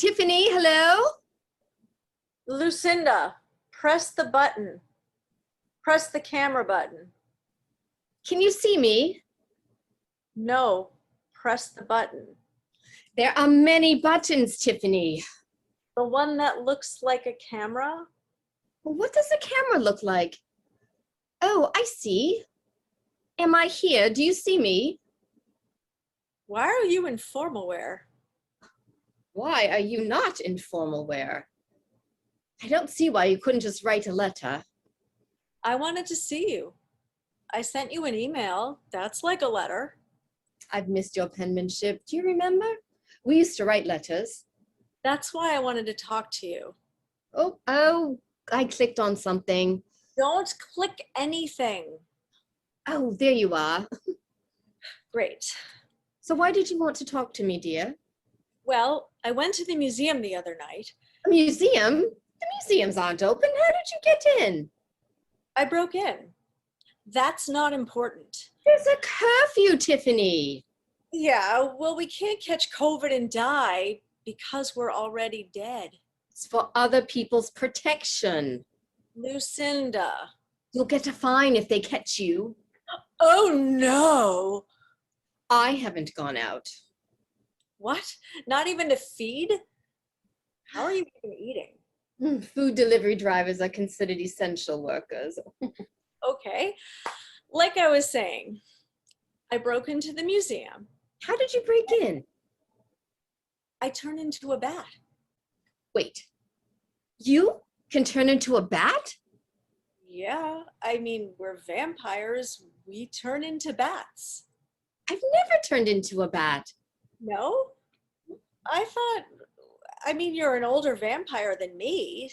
Tiffany, hello? Lucinda, press the button. Press the camera button. Can you see me? No, press the button. There are many buttons, Tiffany. The one that looks like a camera? Well, what does the camera look like? Oh, I see. Am I here? Do you see me? Why are you in formal wear? Why are you not in formal wear? I don't see why you couldn't just write a letter. I wanted to see you. I sent you an email. That's like a letter. I've missed your penmanship. Do you remember? We used to write letters. That's why I wanted to talk to you. Oh, I clicked on something. Don't click anything. Oh, there you are. Great. So why did you want to talk to me, dear? Well, I went to the museum the other night. A museum? The museums aren't open. How did you get in? I broke in. That's not important. There's a curfew, Tiffany. Yeah, well, we can't catch COVID and die because we're already dead. It's for other people's protection. Lucinda. You'll get a fine if they catch you. Oh no. I haven't gone out. What? Not even to feed? How are you even eating? Food delivery drivers are considered essential workers. Okay. Like I was saying, I broke into the museum. How did you break in? I turned into a bat. Wait, you can turn into a bat? Yeah, I mean, we're vampires. We turn into bats. I've never turned into a bat. No? I mean, you're an older vampire than me.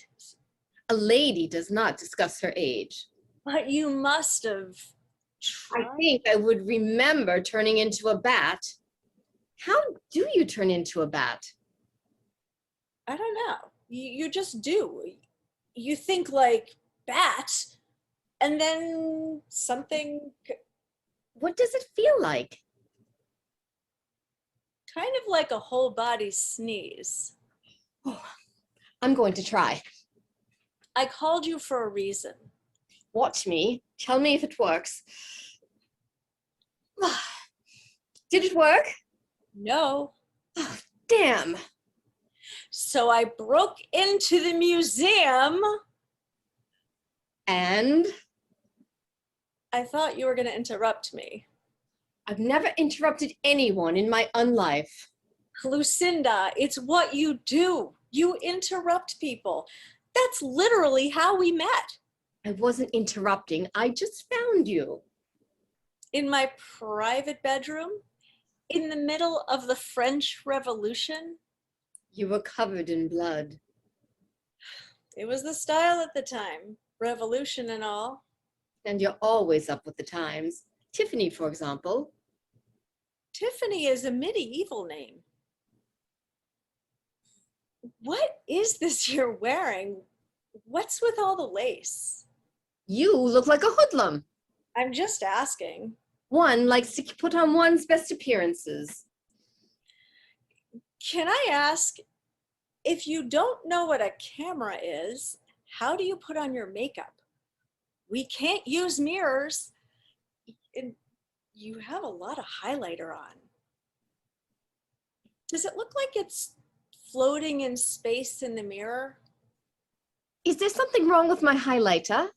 A lady does not discuss her age. But you must have tried. I think I would remember turning into a bat. How do you turn into a bat? I don't know. You just do. You think like bat, and then something What does it feel like? kind of like a whole body sneeze. Oh, I'm going to try. I called you for a reason. Watch me. Tell me if it works. Did it work? No. Oh, damn. So I broke into the museum. And I thought you were going to interrupt me. I've never interrupted anyone in my unlife. Lucinda, it's what you do. You interrupt people. That's literally how we met. I wasn't interrupting. I just found you. In my private bedroom, in the middle of the French Revolution. You were covered in blood. It was the style at the time, revolution and all. And you're always up with the times. Tiffany, for example. Tiffany is a medieval name. What is this you're wearing? What's with all the lace? You look like a hoodlum. I'm just asking. One likes to put on one's best appearances. Can I ask, if you don't know what a camera is, how do you put on your makeup? We can't use mirrors. And you have a lot of highlighter on. Does it look like it's floating in space in the mirror? Is there something wrong with my highlighter?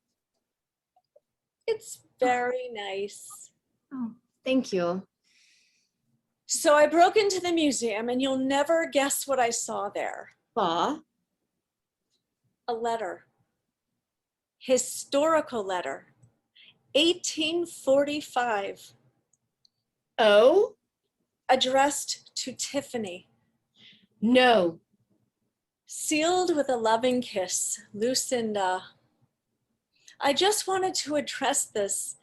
It's very nice. Oh, thank you. So I broke into the museum and you'll never guess what I saw there. Bah. A letter. Historical letter. 1845. Oh? Addressed to Tiffany. No. Sealed with a loving kiss, Lucinda. I just wanted to address this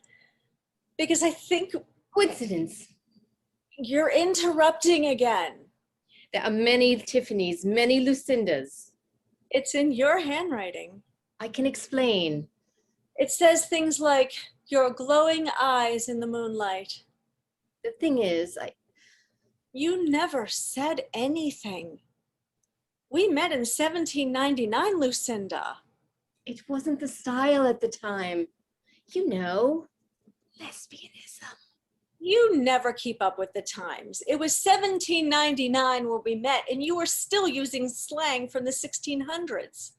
because I think Coincidence. you're interrupting again. There are many Tiffany's, many Lucindas. It's in your handwriting. I can explain. It says things like, your glowing eyes in the moonlight. The thing is, You never said anything. We met in 1799, Lucinda. It wasn't the style at the time. You know, lesbianism. You never keep up with the times. It was 1799 when we met, and you were still using slang from the 1600s.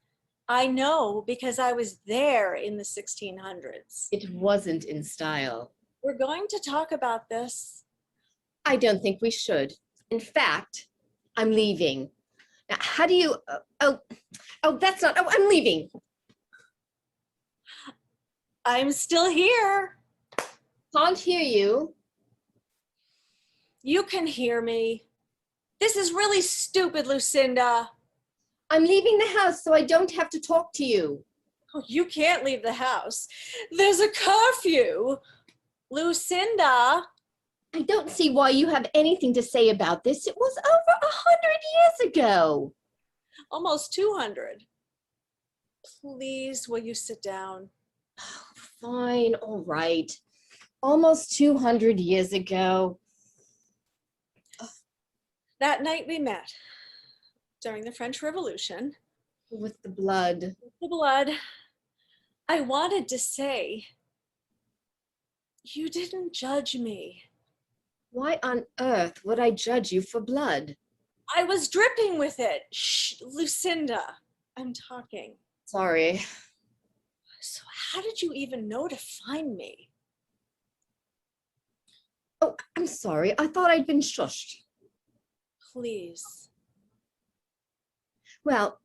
I know because I was there in the 1600s. It wasn't in style. We're going to talk about this. I don't think we should. In fact, I'm leaving. Now, how do you, that's not, oh, I'm leaving. I'm still here. Can't hear you. You can hear me. This is really stupid, Lucinda. I'm leaving the house so I don't have to talk to you. Oh, you can't leave the house. There's a curfew. Lucinda. I don't see why you have anything to say about this. It was over 100 years ago. Almost 200. Please, will you sit down? Fine, all right. Almost 200 years ago. That night we met during the French Revolution. With the blood. The blood. I wanted to say, you didn't judge me. Why on earth would I judge you for blood? I was dripping with it. Shh, Lucinda, I'm talking. Sorry. So how did you even know to find me? Oh, I'm sorry. I thought I'd been shushed. Please. Well,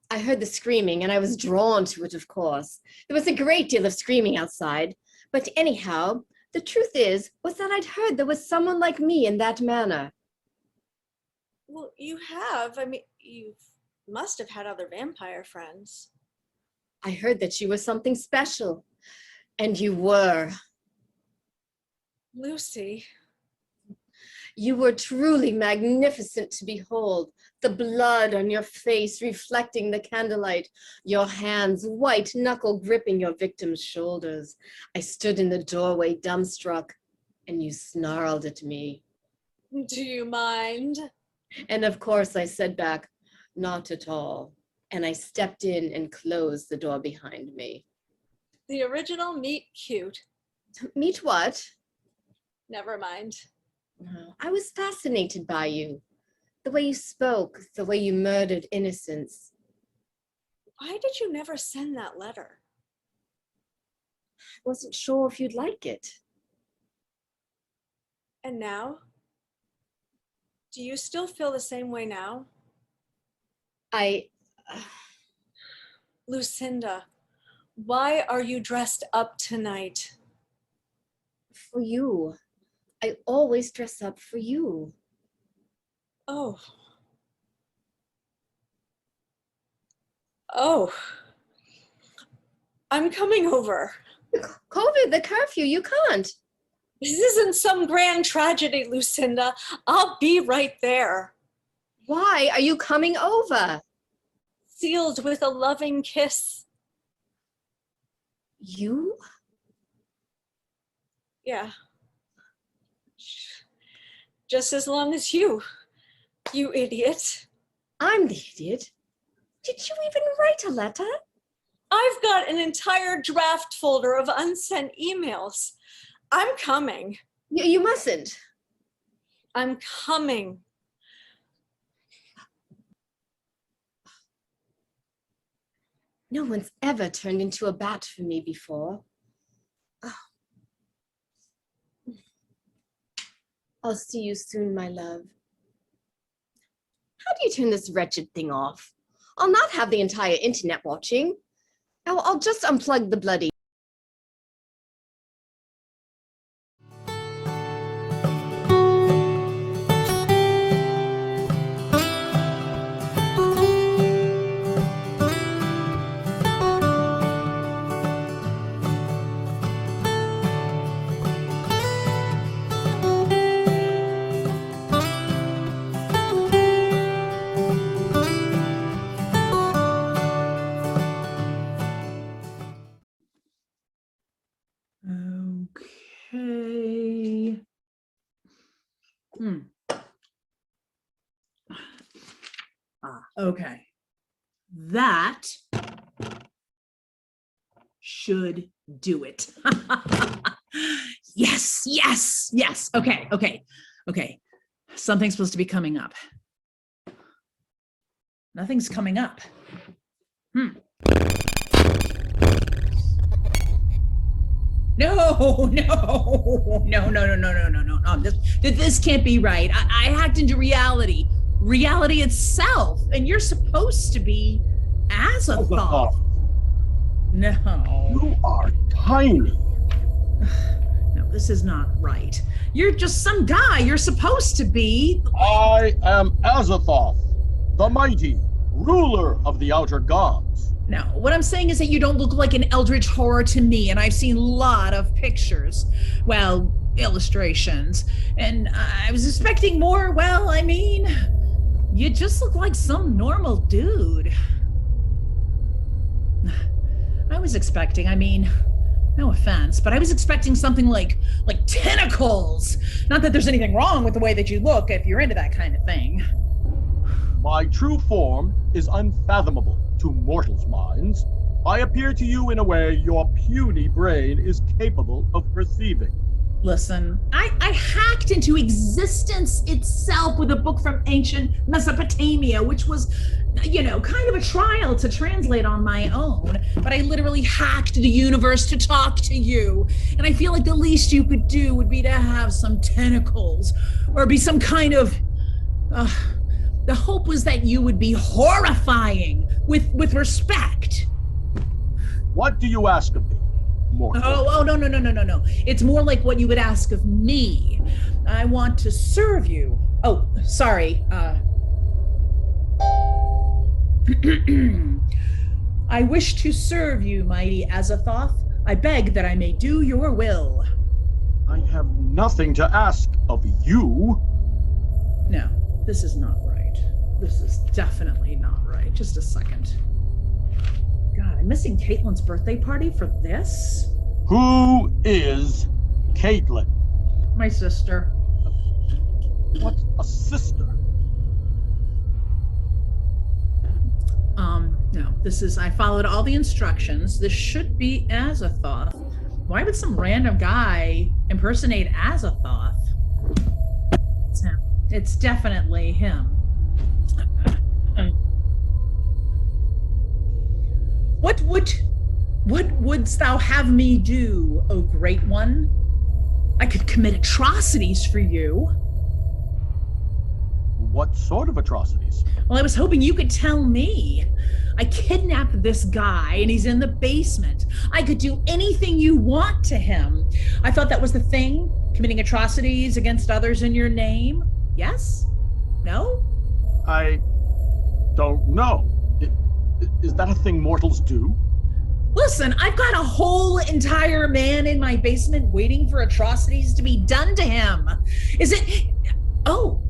I heard the screaming and I was drawn to it, of course. There was a great deal of screaming outside. But anyhow, the truth was that I'd heard there was someone like me in that manor. Well, you have. I mean, you must have had other vampire friends. I heard that you were something special. And you were. Lucy. You were truly magnificent to behold, the blood on your face reflecting the candlelight, your hands white knuckle gripping your victim's shoulders. I stood in the doorway dumbstruck, and you snarled at me. Do you mind? And of course I said back, not at all. And I stepped in and closed the door behind me. The original meet cute. Meet what? Never mind. I was fascinated by you. The way you spoke, the way you murdered innocence. Why did you never send that letter? I wasn't sure if you'd like it. And now? Do you still feel the same way now? Lucinda, why are you dressed up tonight? For you. I always dress up for you. Oh. Oh. I'm coming over. COVID, the curfew, you can't. This isn't some grand tragedy, Lucinda. I'll be right there. Why are you coming over? Sealed with a loving kiss. You? Yeah. Just as long as you idiot. I'm the idiot. Did you even write a letter? I've got an entire draft folder of unsent emails. I'm coming. You mustn't. I'm coming. No one's ever turned into a bat for me before. Oh. I'll see you soon, my love. How do you turn this wretched thing off? I'll not have the entire internet watching. I'll just unplug the bloody Okay. Okay. That should do it. Yes, yes, yes. Okay. Something's supposed to be coming up. Nothing's coming up. No. This can't be right. I hacked into reality itself, and you're supposed to be Azathoth. No. You are tiny. No, this is not right. You're just some guy. You're supposed to be. I am Azathoth, the mighty, ruler of the outer gods. No, what I'm saying is that you don't look like an eldritch horror to me, and I've seen a lot of pictures. Well, illustrations. And I was expecting more. Well, I mean, you just look like some normal dude. I was expecting, no offense, but I was expecting something like tentacles. Not that there's anything wrong with the way that you look if you're into that kind of thing. My true form is unfathomable to mortals' minds. I appear to you in a way your puny brain is capable of perceiving. Listen, I hacked into existence itself with a book from ancient Mesopotamia, which was, kind of a trial to translate on my own. But I literally hacked the universe to talk to you. And I feel like the least you could do would be to have some tentacles or be some kind of... the hope was that you would be horrifying with respect. What do you ask of me, mortal? Oh, no. It's more like what you would ask of me. I want to serve you. Oh, sorry. I wish to serve you, mighty Azathoth. I beg that I may do your will. I have nothing to ask of you. No, this is not right. This is definitely not right. Just a second. God, I'm missing Caitlin's birthday party for this? Who is Caitlin? My sister. What a sister. No, I followed all the instructions. This should be Azathoth. Why would some random guy impersonate Azathoth? It's him. It's definitely him. What wouldst thou have me do, O great one? I could commit atrocities for you. What sort of atrocities? Well, I was hoping you could tell me. I kidnapped this guy and he's in the basement. I could do anything you want to him. I thought that was the thing, committing atrocities against others in your name. Yes? No? I don't know. Is that a thing mortals do? Listen, I've got a whole entire man in my basement waiting for atrocities to be done to him. Is it... Oh,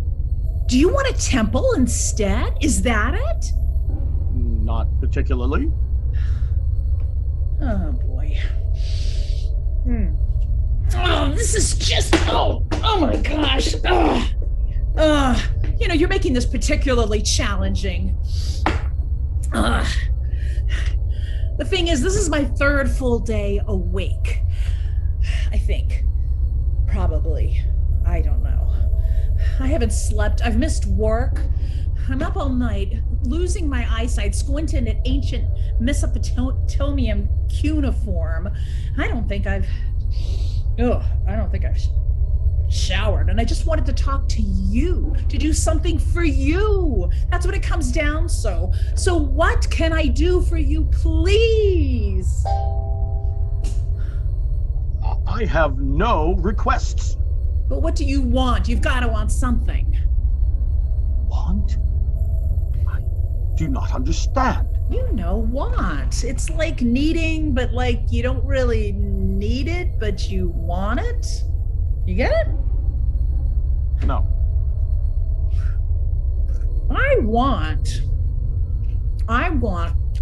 do you want a temple instead? Is that it? Not particularly. Oh, boy. Oh, this is just... Oh my gosh. You're making this particularly challenging. The thing is, this is my third full day awake. I think. Probably. I don't know. I haven't slept. I've missed work. I'm up all night, losing my eyesight, squinting at ancient Mesopotamian cuneiform. I don't think I've showered, and I just wanted to talk to you, to do something for you. That's what it comes down to. So what can I do for you, please? I have no requests. But what do you want? You've got to want something. Want? I do not understand. Want. It's like needing, but like you don't really need it, but you want it. You get it? No. I want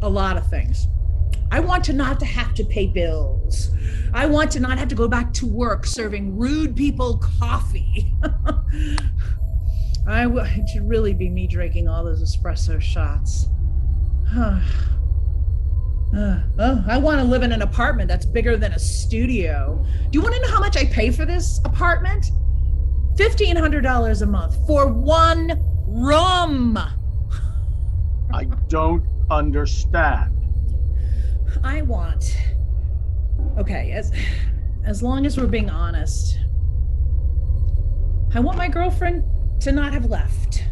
a lot of things. I want to not to have to pay bills. I want to not have to go back to work serving rude people coffee. It should really be me drinking all those espresso shots. I want to live in an apartment that's bigger than a studio. Do you want to know how much I pay for this apartment? $1,500 a month for one room. I don't understand. I want. Okay, as long as we're being honest, I want my girlfriend to not have left.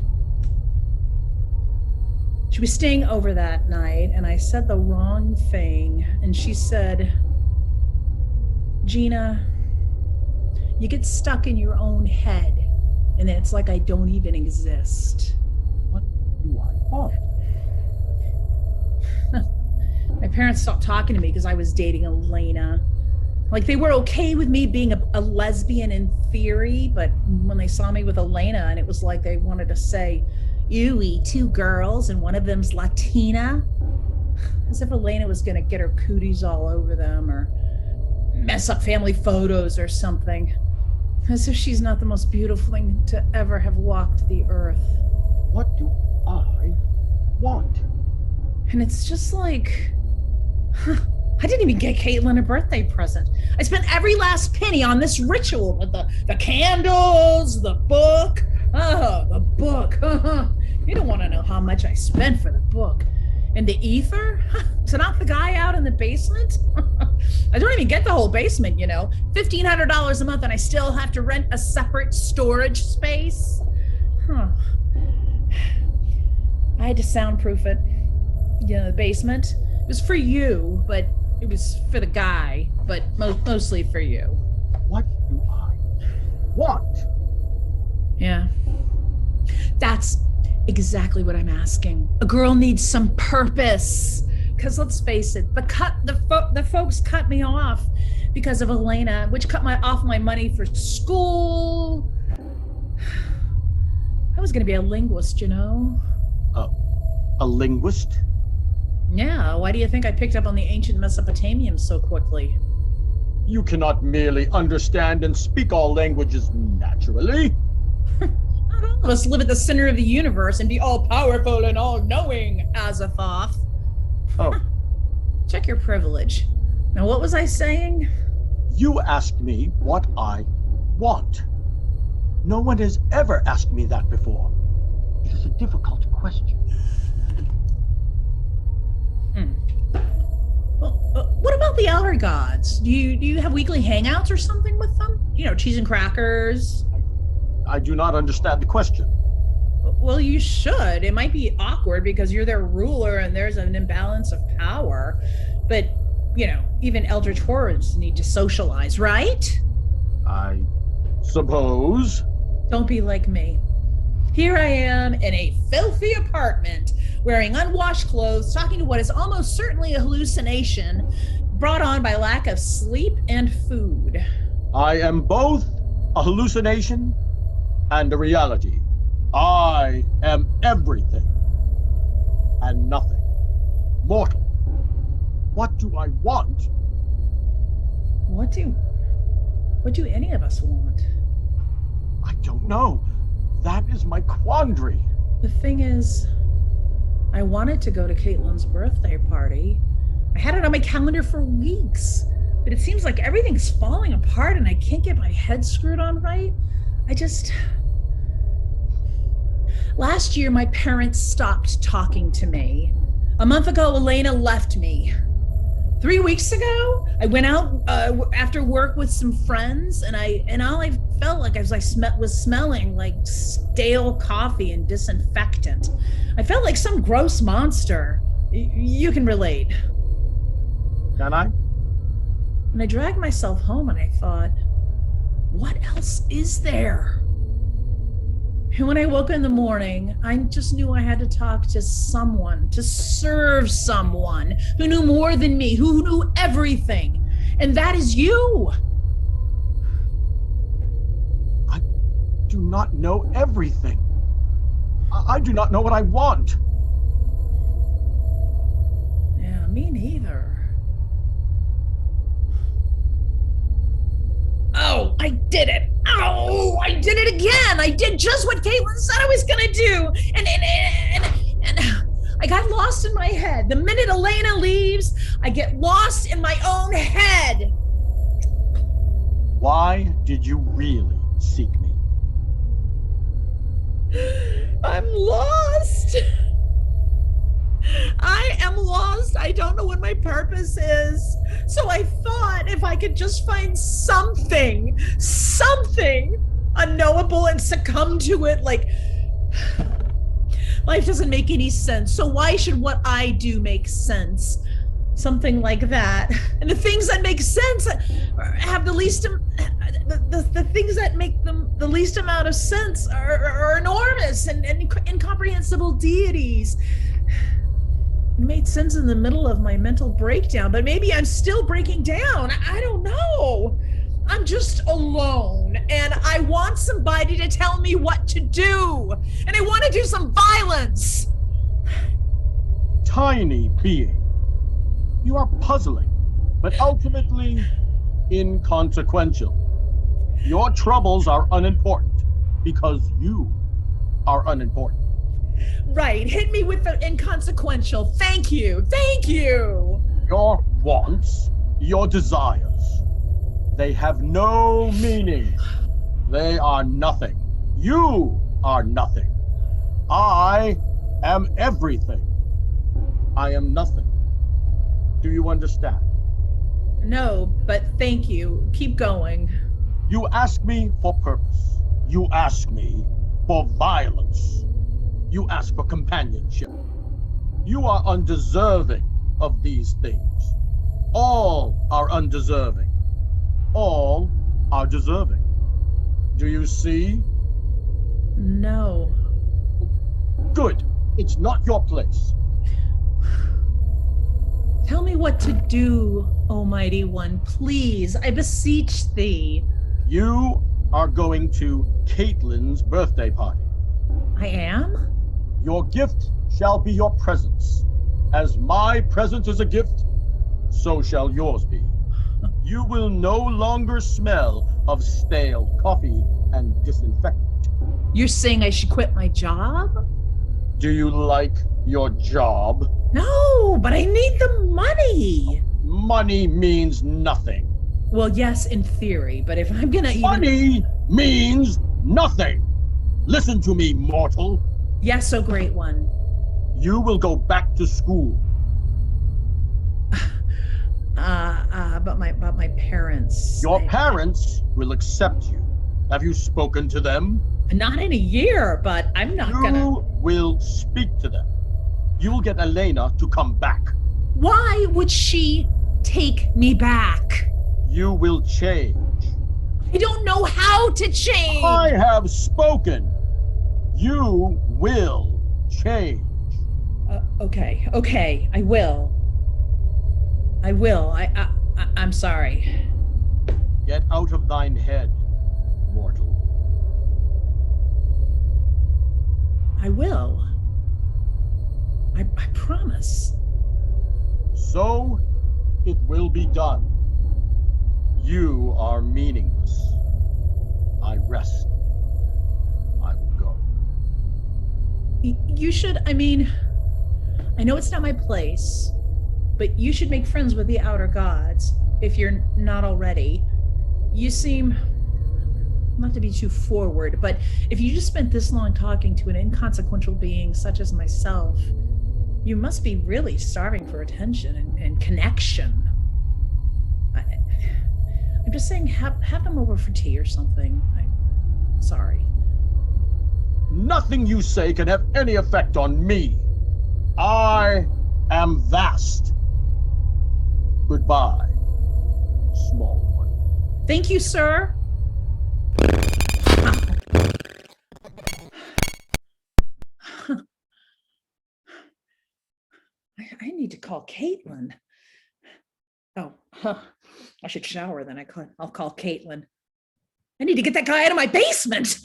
She was staying over that night, and I said the wrong thing, and she said, Gina, you get stuck in your own head, and it's like I don't even exist. What do I want? My parents stopped talking to me because I was dating Elena. Like, they were okay with me being a lesbian in theory, but when they saw me with Elena, and it was like they wanted to say, "Ew, two girls, and one of them's Latina," as if Elena was going to get her cooties all over them or mess up family photos or something. As if she's not the most beautiful thing to ever have walked the earth. What do I want? And it's just like, I didn't even get Caitlin a birthday present. I spent every last penny on this ritual with the candles, the book. Oh, the book. You don't want to know how much I spent for the book. And the ether? To knock the guy out in the basement? I don't even get the whole basement, you know. $1,500 a month, and I still have to rent a separate storage space. I had to soundproof it. You know, the basement. It was for you, but it was for the guy, but mostly for you. What do I want? Yeah. That's exactly what I'm asking. A girl needs some purpose. Because let's face it, the folks cut me off because of Elena, which cut off my money for school. I was going to be a linguist, you know. A linguist? Yeah, why do you think I picked up on the ancient Mesopotamian so quickly? You cannot merely understand and speak all languages naturally. Not all of us live at the center of the universe and be all powerful and all knowing, Azathoth. Oh. Check your privilege. Now, what was I saying? You asked me what I want. No one has ever asked me that before. It is a difficult question. Well, what about the outer gods? Do you have weekly hangouts or something with them? You know, cheese and crackers? I do not understand the question. Well, you should. It might be awkward because you're their ruler and there's an imbalance of power. But, you know, even Eldritch Horrors need to socialize, right? I suppose. Don't be like me. Here I am in a filthy apartment, wearing unwashed clothes, talking to what is almost certainly a hallucination brought on by lack of sleep and food. I am both a hallucination and a reality. I am everything and nothing. Mortal. What do I want? What do any of us want? I don't know. That is my quandary. The thing is, I wanted to go to Caitlin's birthday party. I had it on my calendar for weeks, but it seems like everything's falling apart and I can't get my head screwed on right. Last year, my parents stopped talking to me. A month ago, Elena left me. 3 weeks ago, I went out after work with some friends, and all I felt like was smelling like stale coffee and disinfectant. I felt like some gross monster. You can relate. Can I? And I dragged myself home, and I thought, what else is there? And when I woke in the morning, I just knew I had to talk to someone, to serve someone who knew more than me, who knew everything. And that is you. I do not know everything. I do not know what I want. Yeah, me neither. Oh, I did it. Oh, I did it again. I did just what Caitlin said I was going to do. And I got lost in my head. The minute Elena leaves, I get lost in my own head. Why did you really seek me? I'm lost. I am lost. I don't know what my purpose is. So I thought if I could just find something unknowable and succumb to it, like life doesn't make any sense. So why should what I do make sense? Something like that. And the things that make sense have the least, the things that make them the least amount of sense are enormous and incomprehensible deities. It made sense in the middle of my mental breakdown, but maybe I'm still breaking down. I don't know. I'm just alone and I want somebody to tell me what to do. And I want to do some violence. Tiny being. You are puzzling, but ultimately inconsequential. Your troubles are unimportant because you are unimportant. Right, hit me with the inconsequential. Thank you, thank you. Your wants, your desires, they have no meaning. They are nothing. You are nothing. I am everything. I am nothing. Do you understand? No, but thank you. Keep going. You ask me for purpose. You ask me for violence. You ask for companionship. You are undeserving of these things. All are undeserving. All are deserving. Do you see? No. Good. It's not your place. Tell me what to do, Almighty One, please. I beseech thee. You are going to Caitlin's birthday party. I am? Your gift shall be your presence. As my presence is a gift, so shall yours be. You will no longer smell of stale coffee and disinfectant. You're saying I should quit my job? Do you like your job? No, but I need the money. Money means nothing. Well, yes, in theory, but if I'm gonna even... Money means nothing. Listen to me, mortal. Yes, oh great one. You will go back to school. But my parents. Your parents will accept you. Have you spoken to them? Not in a year, but I'm not gonna. You will speak to them. You will get Elena to come back. Why would she take me back? You will change. I don't know how to change. I have spoken. You will change. Okay, I will. I'm sorry. Get out of thine head, mortal. I will. I promise. So it will be done. You are meaningless. I rest. I will go. You should, I mean, I know it's not my place, but you should make friends with the outer gods if you're not already. You seem, not to be too forward, but if you just spent this long talking to an inconsequential being such as myself, you must be really starving for attention and connection. I'm just saying, have them over for tea or something. I'm sorry. Nothing you say can have any effect on me. I am vast. Goodbye, small one. Thank you, sir. I need to call Caitlin. Oh, I should shower then. I'll call Caitlin. I need to get that guy out of my basement.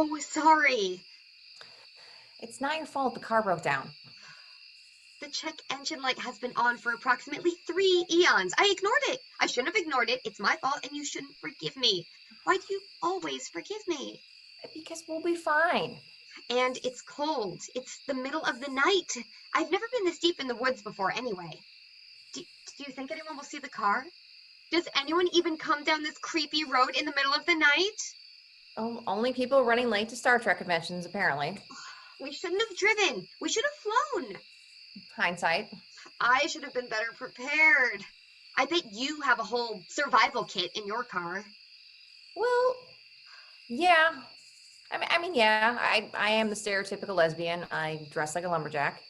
so sorry. It's not your fault the car broke down. The check engine light has been on for approximately 3 eons. I ignored it. I shouldn't have ignored it. It's my fault and you shouldn't forgive me. Why do you always forgive me? Because we'll be fine. And it's cold. It's the middle of the night. I've never been this deep in the woods before anyway. Do you think anyone will see the car? Does anyone even come down this creepy road in the middle of the night? Oh, only people running late to Star Trek conventions, apparently. We shouldn't have driven. We should have flown. Hindsight. I should have been better prepared. I bet you have a whole survival kit in your car. Well, yeah. Yeah, I am the stereotypical lesbian. I dress like a lumberjack.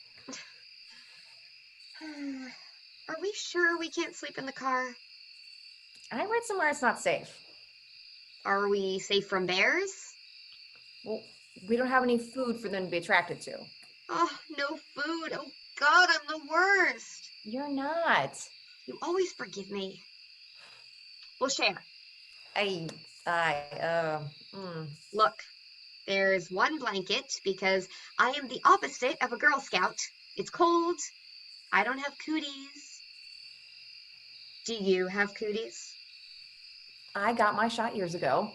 Are we sure we can't sleep in the car? I read somewhere it's not safe. Are we safe from bears? Well, we don't have any food for them to be attracted to. Oh, no food. Oh, God, I'm the worst. You're not. You always forgive me. We'll share. Look, there's one blanket because I am the opposite of a Girl Scout. It's cold. I don't have cooties. Do you have cooties? I got my shot years ago.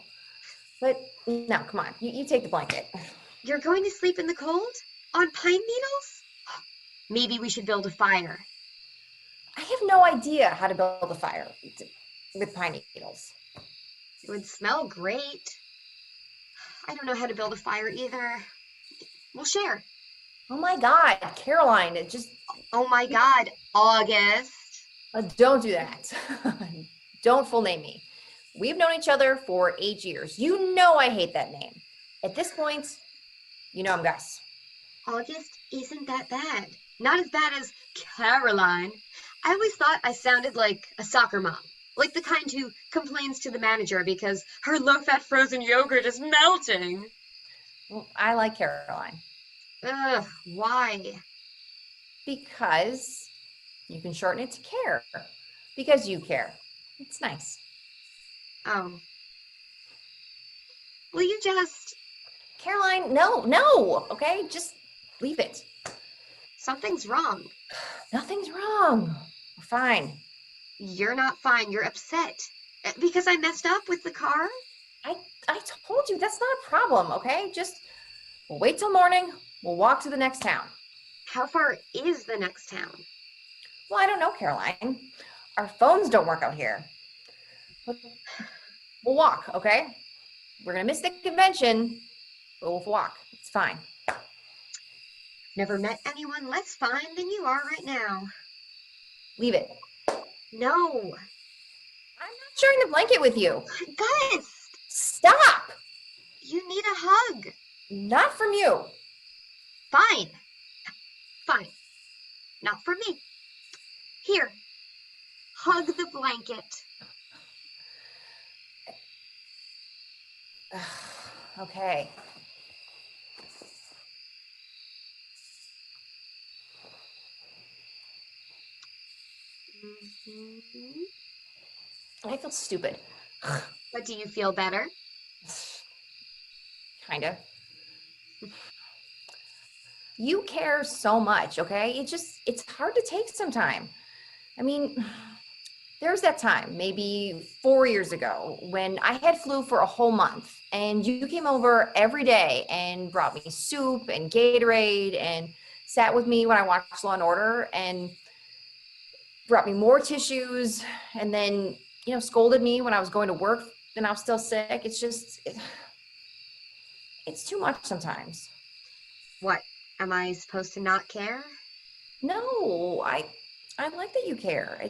But no, come on. You take the blanket. You're going to sleep in the cold? On pine needles? Maybe we should build a fire. I have no idea how to build a fire with pine needles. It would smell great. I don't know how to build a fire either. We'll share. Oh my God, Caroline, Oh my God, August. Don't do that. Don't full name me. We've known each other for 8 years. You know I hate that name. At this point, you know I'm Gus. August isn't that bad. Not as bad as Caroline. I always thought I sounded like a soccer mom. Like the kind who complains to the manager because her low-fat frozen yogurt is melting. Well, I like Caroline. Ugh, why? Because you can shorten it to care. Because you care. It's nice. Oh. Will you just... Caroline, no, okay? Just leave it. Something's wrong. Nothing's wrong. We're fine. You're not fine. You're upset. Because I messed up with the car? I told you that's not a problem, okay? Just we'll wait till morning. We'll walk to the next town. How far is the next town? Well, I don't know, Caroline. Our phones don't work out here. But we'll walk, okay? We're gonna miss the convention, but we'll walk. It's fine. Never met anyone less fine than you are right now. Leave it. No. I'm not sharing the blanket with you. Gus! Stop! You need a hug. Not from you. Fine. Fine. Not for me. Here. Hug the blanket. Okay. I feel stupid. But do you feel better? Kinda. You care so much, okay? It's hard to take sometime. I mean, there's that time, maybe 4 years ago, when I had flu for a whole month and you came over every day and brought me soup and Gatorade and sat with me when I watched Law and Order and brought me more tissues and then, scolded me when I was going to work and I was still sick. It's too much sometimes. What? Am I supposed to not care? No, I like that you care.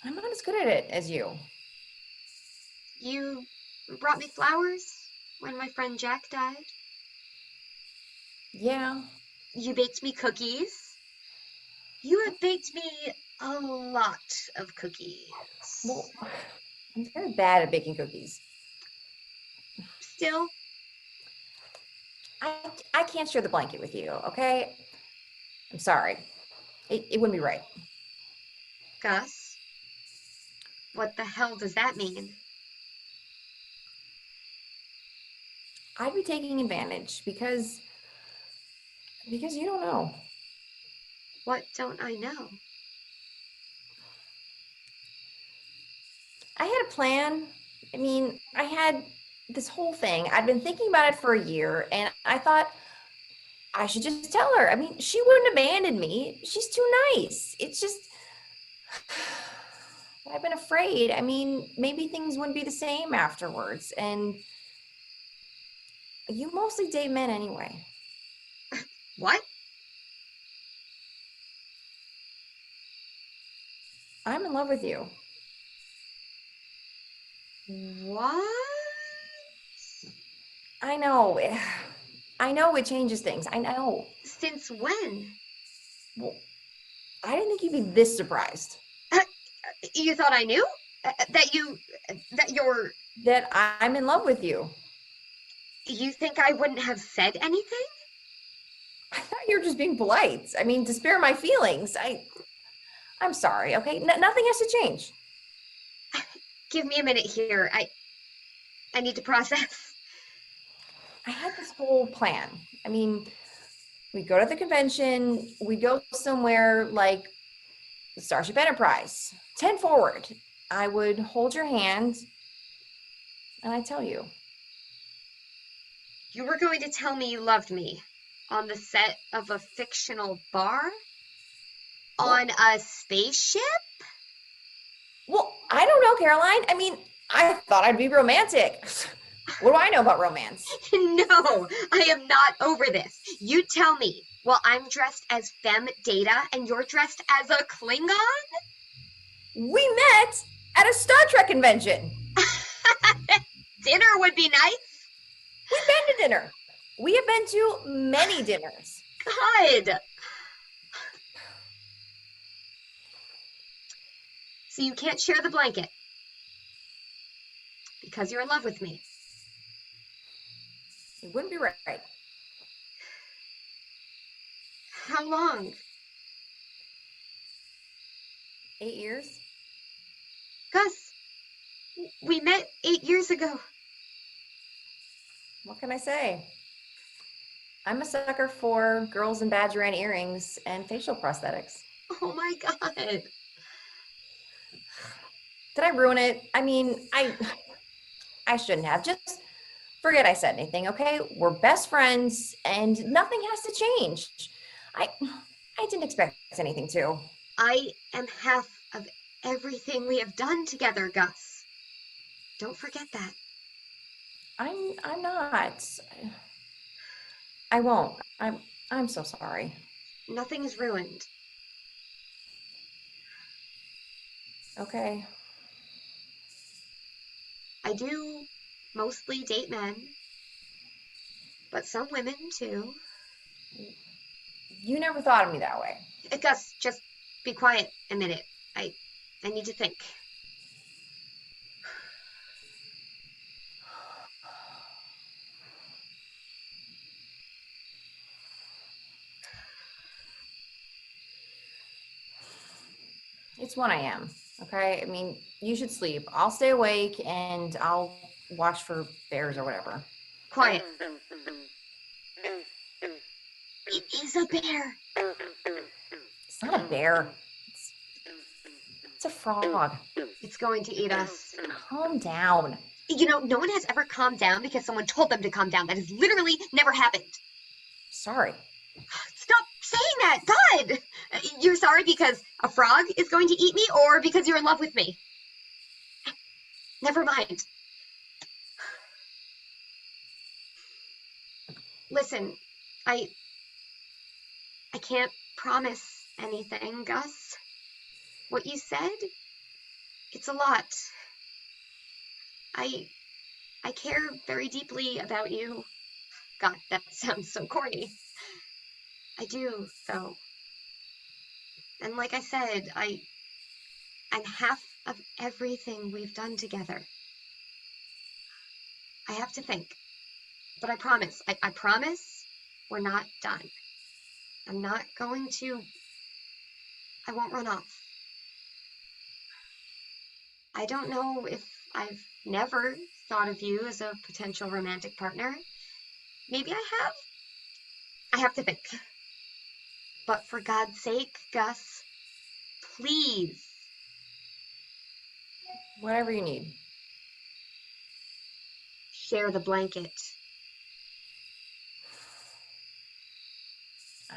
I'm not as good at it as you. You brought me flowers when my friend Jack died. Yeah. You baked me cookies. You have baked me a lot of cookies. Well, I'm very bad at baking cookies. Still, I can't share the blanket with you, okay? I'm sorry. It wouldn't be right. Gus, what the hell does that mean? I'd be taking advantage because you don't know. What don't I know? I had a plan. I mean, I had this whole thing. I'd been thinking about it for a year, and I thought I should just tell her. I mean, she wouldn't abandon me. She's too nice. It's just, I've been afraid. I mean, maybe things wouldn't be the same afterwards. And you mostly date men anyway. What? I'm in love with you. What? I know. I know it changes things. I know. Since when? Well, I didn't think you'd be this surprised You thought I knew? That you're... that I'm in love with you. You think I wouldn't have said anything? I thought you were just being polite. I mean, to spare my feelings. I'm sorry, okay? Nothing has to change. Give me a minute here. I need to process. I had this whole plan. I mean, we go to the convention, we go somewhere like the Starship Enterprise, 10 forward. I would hold your hand and I tell you. You were going to tell me you loved me on the set of a fictional bar? On a spaceship? Well, I don't know, Caroline. I mean, I thought I'd be romantic. What do I know about romance? No, I am not over this. You tell me, while I'm dressed as Femme Data and you're dressed as a Klingon? We met at a Star Trek convention. Dinner would be nice. We've been to dinner. We have been to many dinners. God. So you can't share the blanket because you're in love with me. It wouldn't be right. How long? 8 years? Gus, we met 8 years ago. What can I say? I'm a sucker for girls in Badgerine earrings and facial prosthetics. Oh my God. Did I ruin it? I mean, I shouldn't have. Just forget I said anything, okay? We're best friends and nothing has to change. I didn't expect anything to. I am half of everything we have done together, Gus. Don't forget that. I'm not. I won't. I'm so sorry. Nothing is ruined. Okay. I do mostly date men, but some women too. You never thought of me that way. Gus, just be quiet a minute. I need to think. It's 1 a.m. Okay? I mean, you should sleep. I'll stay awake and I'll watch for bears or whatever. Quiet. It is a bear. It's not a bear. It's a frog. It's going to eat us. Calm down. You know, no one has ever calmed down because someone told them to calm down. That has literally never happened. Sorry. Stop saying that! God! You're sorry because a frog is going to eat me or because you're in love with me? Never mind. Listen, I can't promise anything, Gus. What you said, it's a lot. I care very deeply about you. God, that sounds so corny. I do, though. And like I said, I'm half of everything we've done together. I have to think. But I promise, I promise we're not done. I'm not going to... I won't run off. I don't know if I've never thought of you as a potential romantic partner. Maybe I have? I have to think. But for God's sake, Gus, please. Whatever you need. Share the blanket.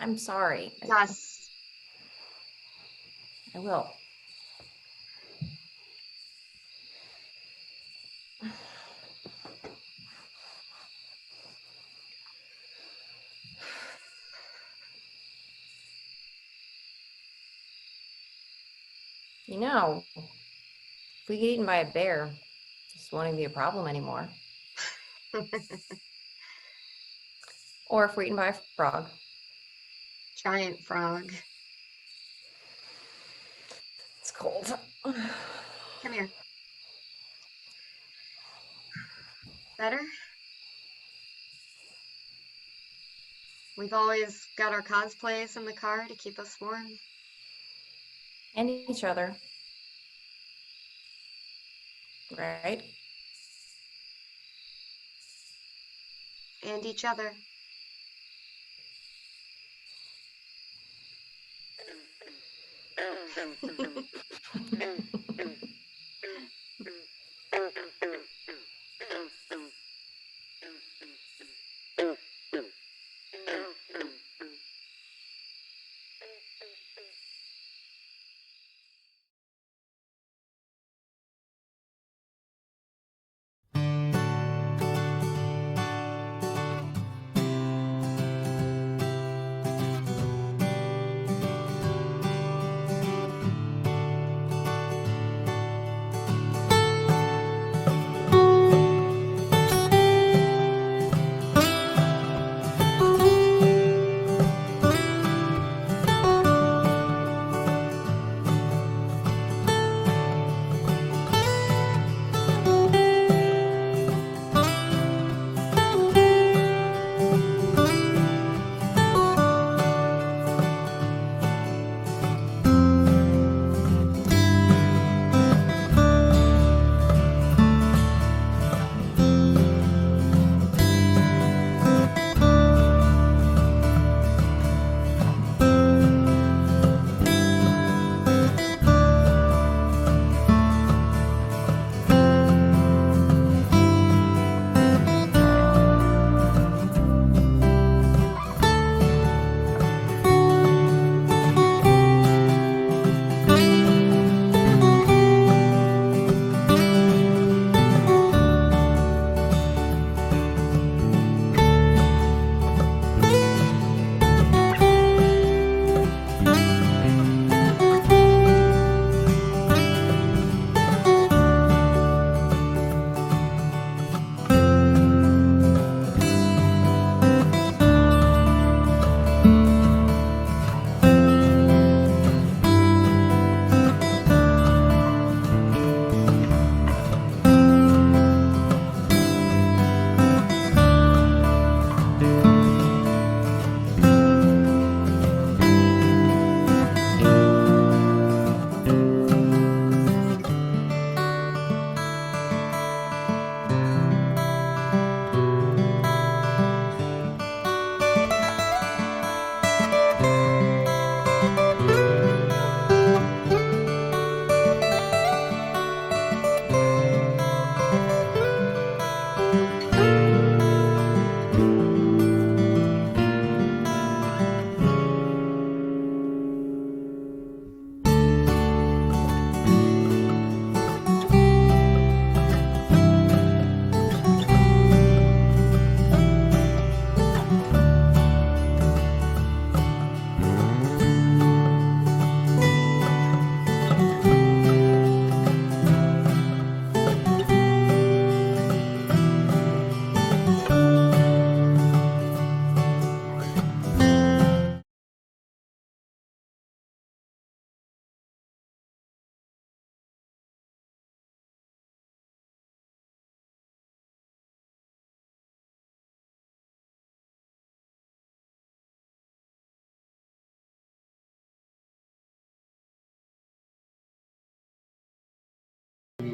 I'm sorry. Gus. I will. You know, if we get eaten by a bear, this won't even be a problem anymore. Or if we're eaten by a frog. Giant frog. It's cold. Come here. Better? We've always got our cosplays in the car to keep us warm. And each other. Right? And each other.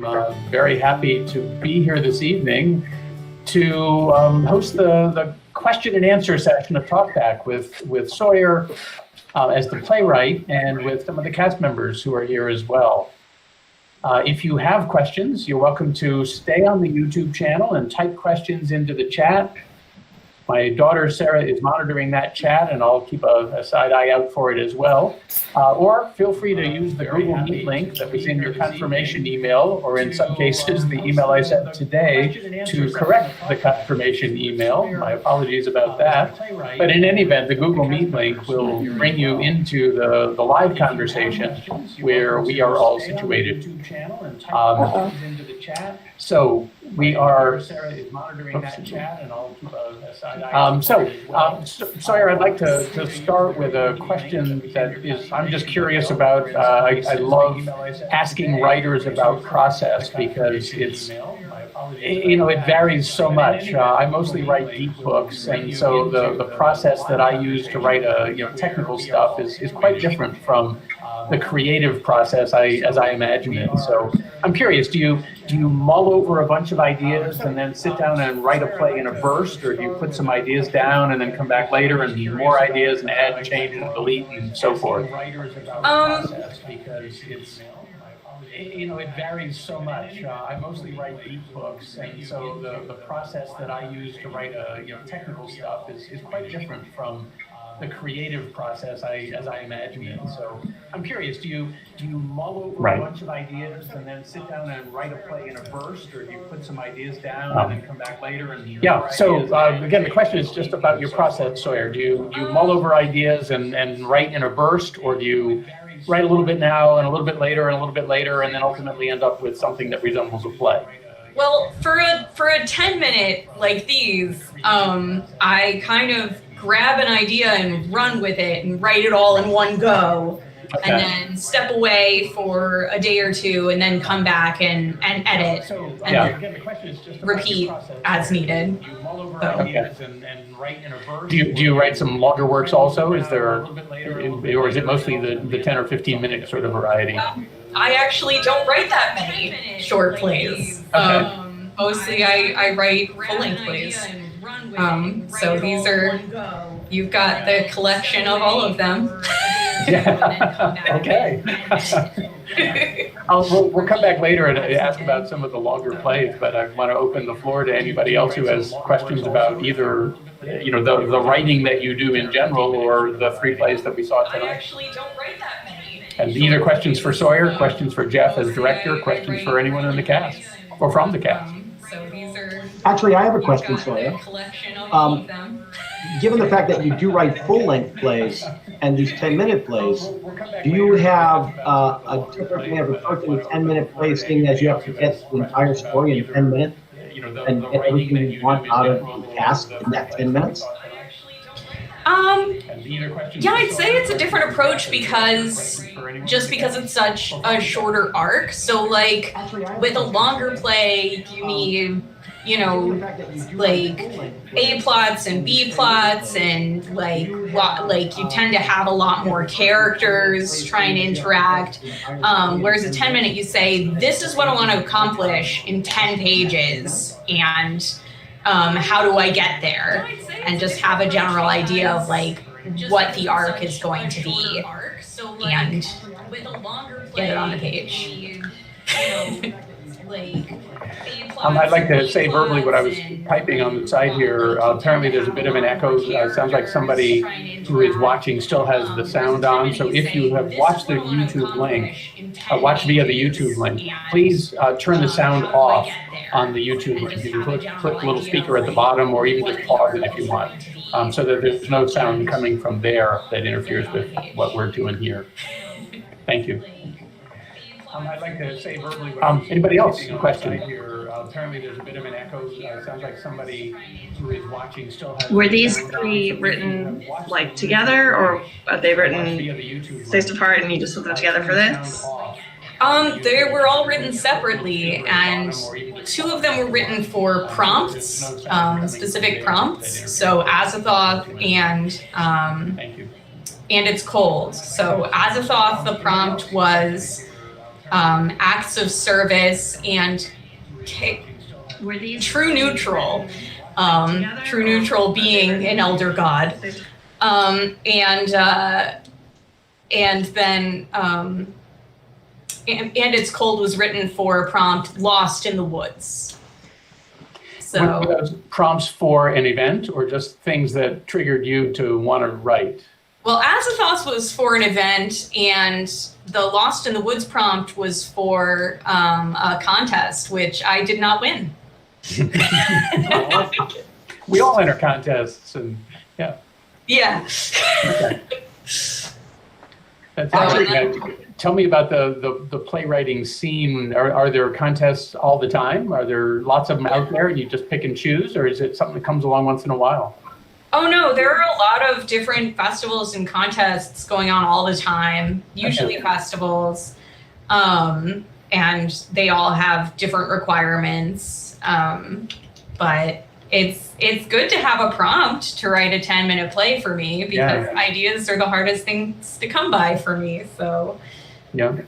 I'm very happy to be here this evening to host the question and answer session, a talk back with Sawyer as the playwright and with some of the cast members who are here as well. If you have questions, you're welcome to stay on the YouTube channel and type questions into the chat. My daughter, Sarah, is monitoring that chat, and I'll keep a side eye out for it as well. Or feel free to use the Google Meet link that was in your confirmation email, or in some cases, the email I sent today to correct the confirmation email. My apologies about that. But in any event, the Google Meet link will bring you into the live conversation where we are all situated. So we are. Sarah is monitoring that chat, and I'll keep a side eye. Sawyer, I'd like to start with a question that is, I'm just curious about. I love asking writers about process because it's, you know, it varies so much. I mostly write geek books, and so the process that I use to write technical stuff is quite different from the creative process as I imagine it. So I'm curious, do you mull over a bunch of ideas and then sit down and write a play in a burst, or do you put some ideas down and then come back later and more ideas and add and change and delete and so forth? Because it's, you know, it varies so much. I mostly write geek books, and so the process that I use to write technical stuff is quite different from the creative process as I imagine it. So I'm curious, do you mull over a bunch of ideas and then sit down and write a play in a burst, or do you put some ideas down and then come back later and again, the question is just about your process, Sawyer. Do you mull over ideas and write in a burst, or do you write a little bit now and a little bit later and a little bit later and then ultimately end up with something that resembles a play? Well, for a 10-minute like these, I kind of grab an idea and run with it and write it all in one go, and then step away for a day or two and then come back and edit and repeat as needed. Do you write some longer works also? Is there, or is it mostly the 10 or 15 minute sort of variety? I actually don't write that many short plays. Mostly I write full-length plays. So these are, you've got the collection of all of them. Okay. We'll come back later and ask about some of the longer plays, but I want to open the floor to anybody else who has questions about either, the writing that you do in general or the 3 plays that we saw tonight. I actually don't write that many. And either questions for Sawyer, questions for Jeff as director, questions for anyone in the cast or from the cast. So these are. Actually, I have a question, Sawyer. Given the fact that you do write full-length plays and these 10-minute plays, do you have a different way of approaching a 10-minute play, seeing as you have to get the entire story in 10 minutes and get everything you want out of the cast in that 10 minutes? Yeah, I'd say it's a different approach because it's such a shorter arc. So like with a longer play, you need, like A plots and B plots, and like you tend to have a lot more characters try and interact. Whereas a 10-minute, you say, this is what I want to accomplish in 10 pages, and how do I get there? And just have a general idea of like what the arc is going to be, and get it on the page. I'd like to say verbally what I was typing on the side here. Apparently there's a bit of an echo. It sounds like somebody who is watching still has the sound on. So if you have watched the YouTube link, watch via the YouTube link, please turn the sound off on the YouTube link. You can click the little speaker at the bottom, or even just pause it if you want, so that there's no sound coming from there that interferes with what we're doing here. Thank you. I'd like to say verbally. Anybody else? Question here. Apparently, there's a bit of an echo. It sounds like somebody who is watching still has. Were these 3 written like together, or are they written spaced apart and you just put them together for this? They were all written separately, and 2 of them were written for prompts, specific prompts. So Azathoth and It's Cold. So Azathoth, the prompt was acts of service and true neutral. True Neutral being an elder god. And then and It's Cold was written for a prompt, Lost in the Woods. So, were those prompts for an event or just things that triggered you to want to write? well, Azathoth was for an event, and the Lost in the Woods prompt was for a contest, which I did not win. We all enter contests, and yeah. Yeah. Okay. That's actually, tell me about the playwriting scene. Are there contests all the time? Are there lots of them out there and you just pick and choose, or is it something that comes along once in a while? Oh no, there are a lot of different festivals and contests going on all the time, usually festivals. And they all have different requirements. But it's good to have a prompt to write a 10-minute play for me, because ideas are the hardest things to come by for me. So yeah.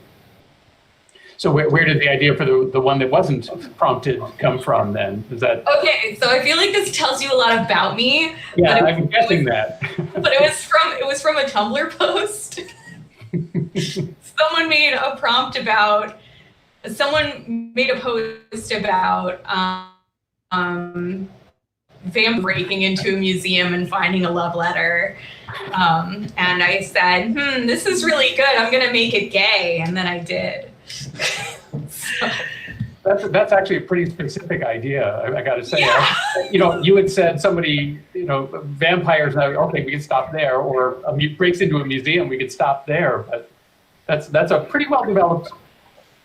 So where did the idea for the one that wasn't prompted come from then? Is that okay? So I feel like this tells you a lot about me. Yeah, I'm guessing that. But it was from a Tumblr post. Someone made a post about vamp breaking into a museum and finding a love letter. And I said, this is really good. I'm going to make it gay. And then I did. So. That's actually a pretty specific idea, I got to say. Yeah. You had said somebody, vampires, now, okay, we can stop there, or breaks into a museum, we could stop there. But that's a pretty well-developed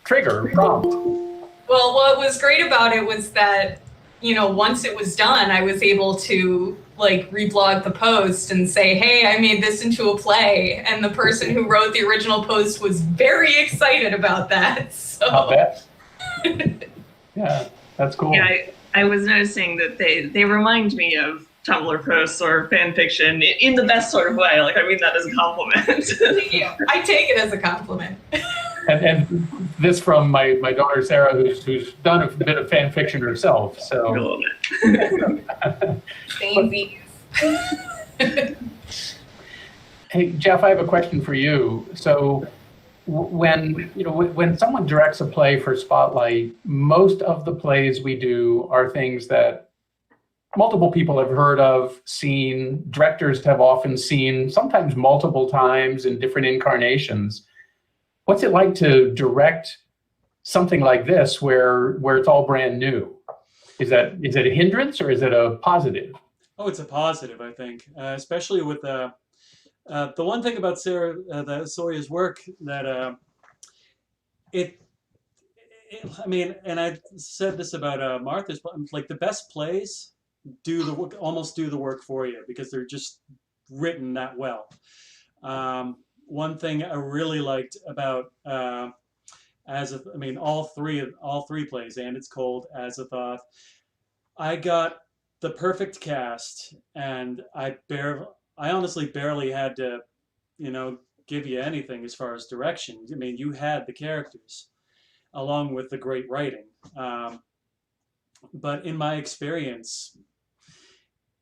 trigger prompt. Well, what was great about it was that, once it was done, I was able to reblog the post and say, hey, I made this into a play. And the person who wrote the original post was very excited about that. So. I'll bet. Yeah, that's cool. Yeah, I was noticing that they remind me of Tumblr posts or fan fiction in the best sort of way. I mean that as a compliment. Thank you. I take it as a compliment. And this from my daughter Sarah, who's done a bit of fan fiction herself. So. A little bit. Same views. Hey Jeff, I have a question for you. So when someone directs a play for Spotlight, most of the plays we do are things that multiple people have heard of, seen, directors have often seen, sometimes multiple times in different incarnations. What's it like to direct something like this where it's all brand new? Is it a hindrance or is it a positive? Oh, it's a positive, I think, especially with the one thing about Sawyer's work that I mean, and I said this about Martha's, the best plays almost do the work for you because they're just written that well. One thing I really liked about all three plays, And It's Cold, Azathoth, I got the perfect cast, and I honestly barely had to, give you anything as far as direction. I mean, you had the characters along with the great writing. But in my experience,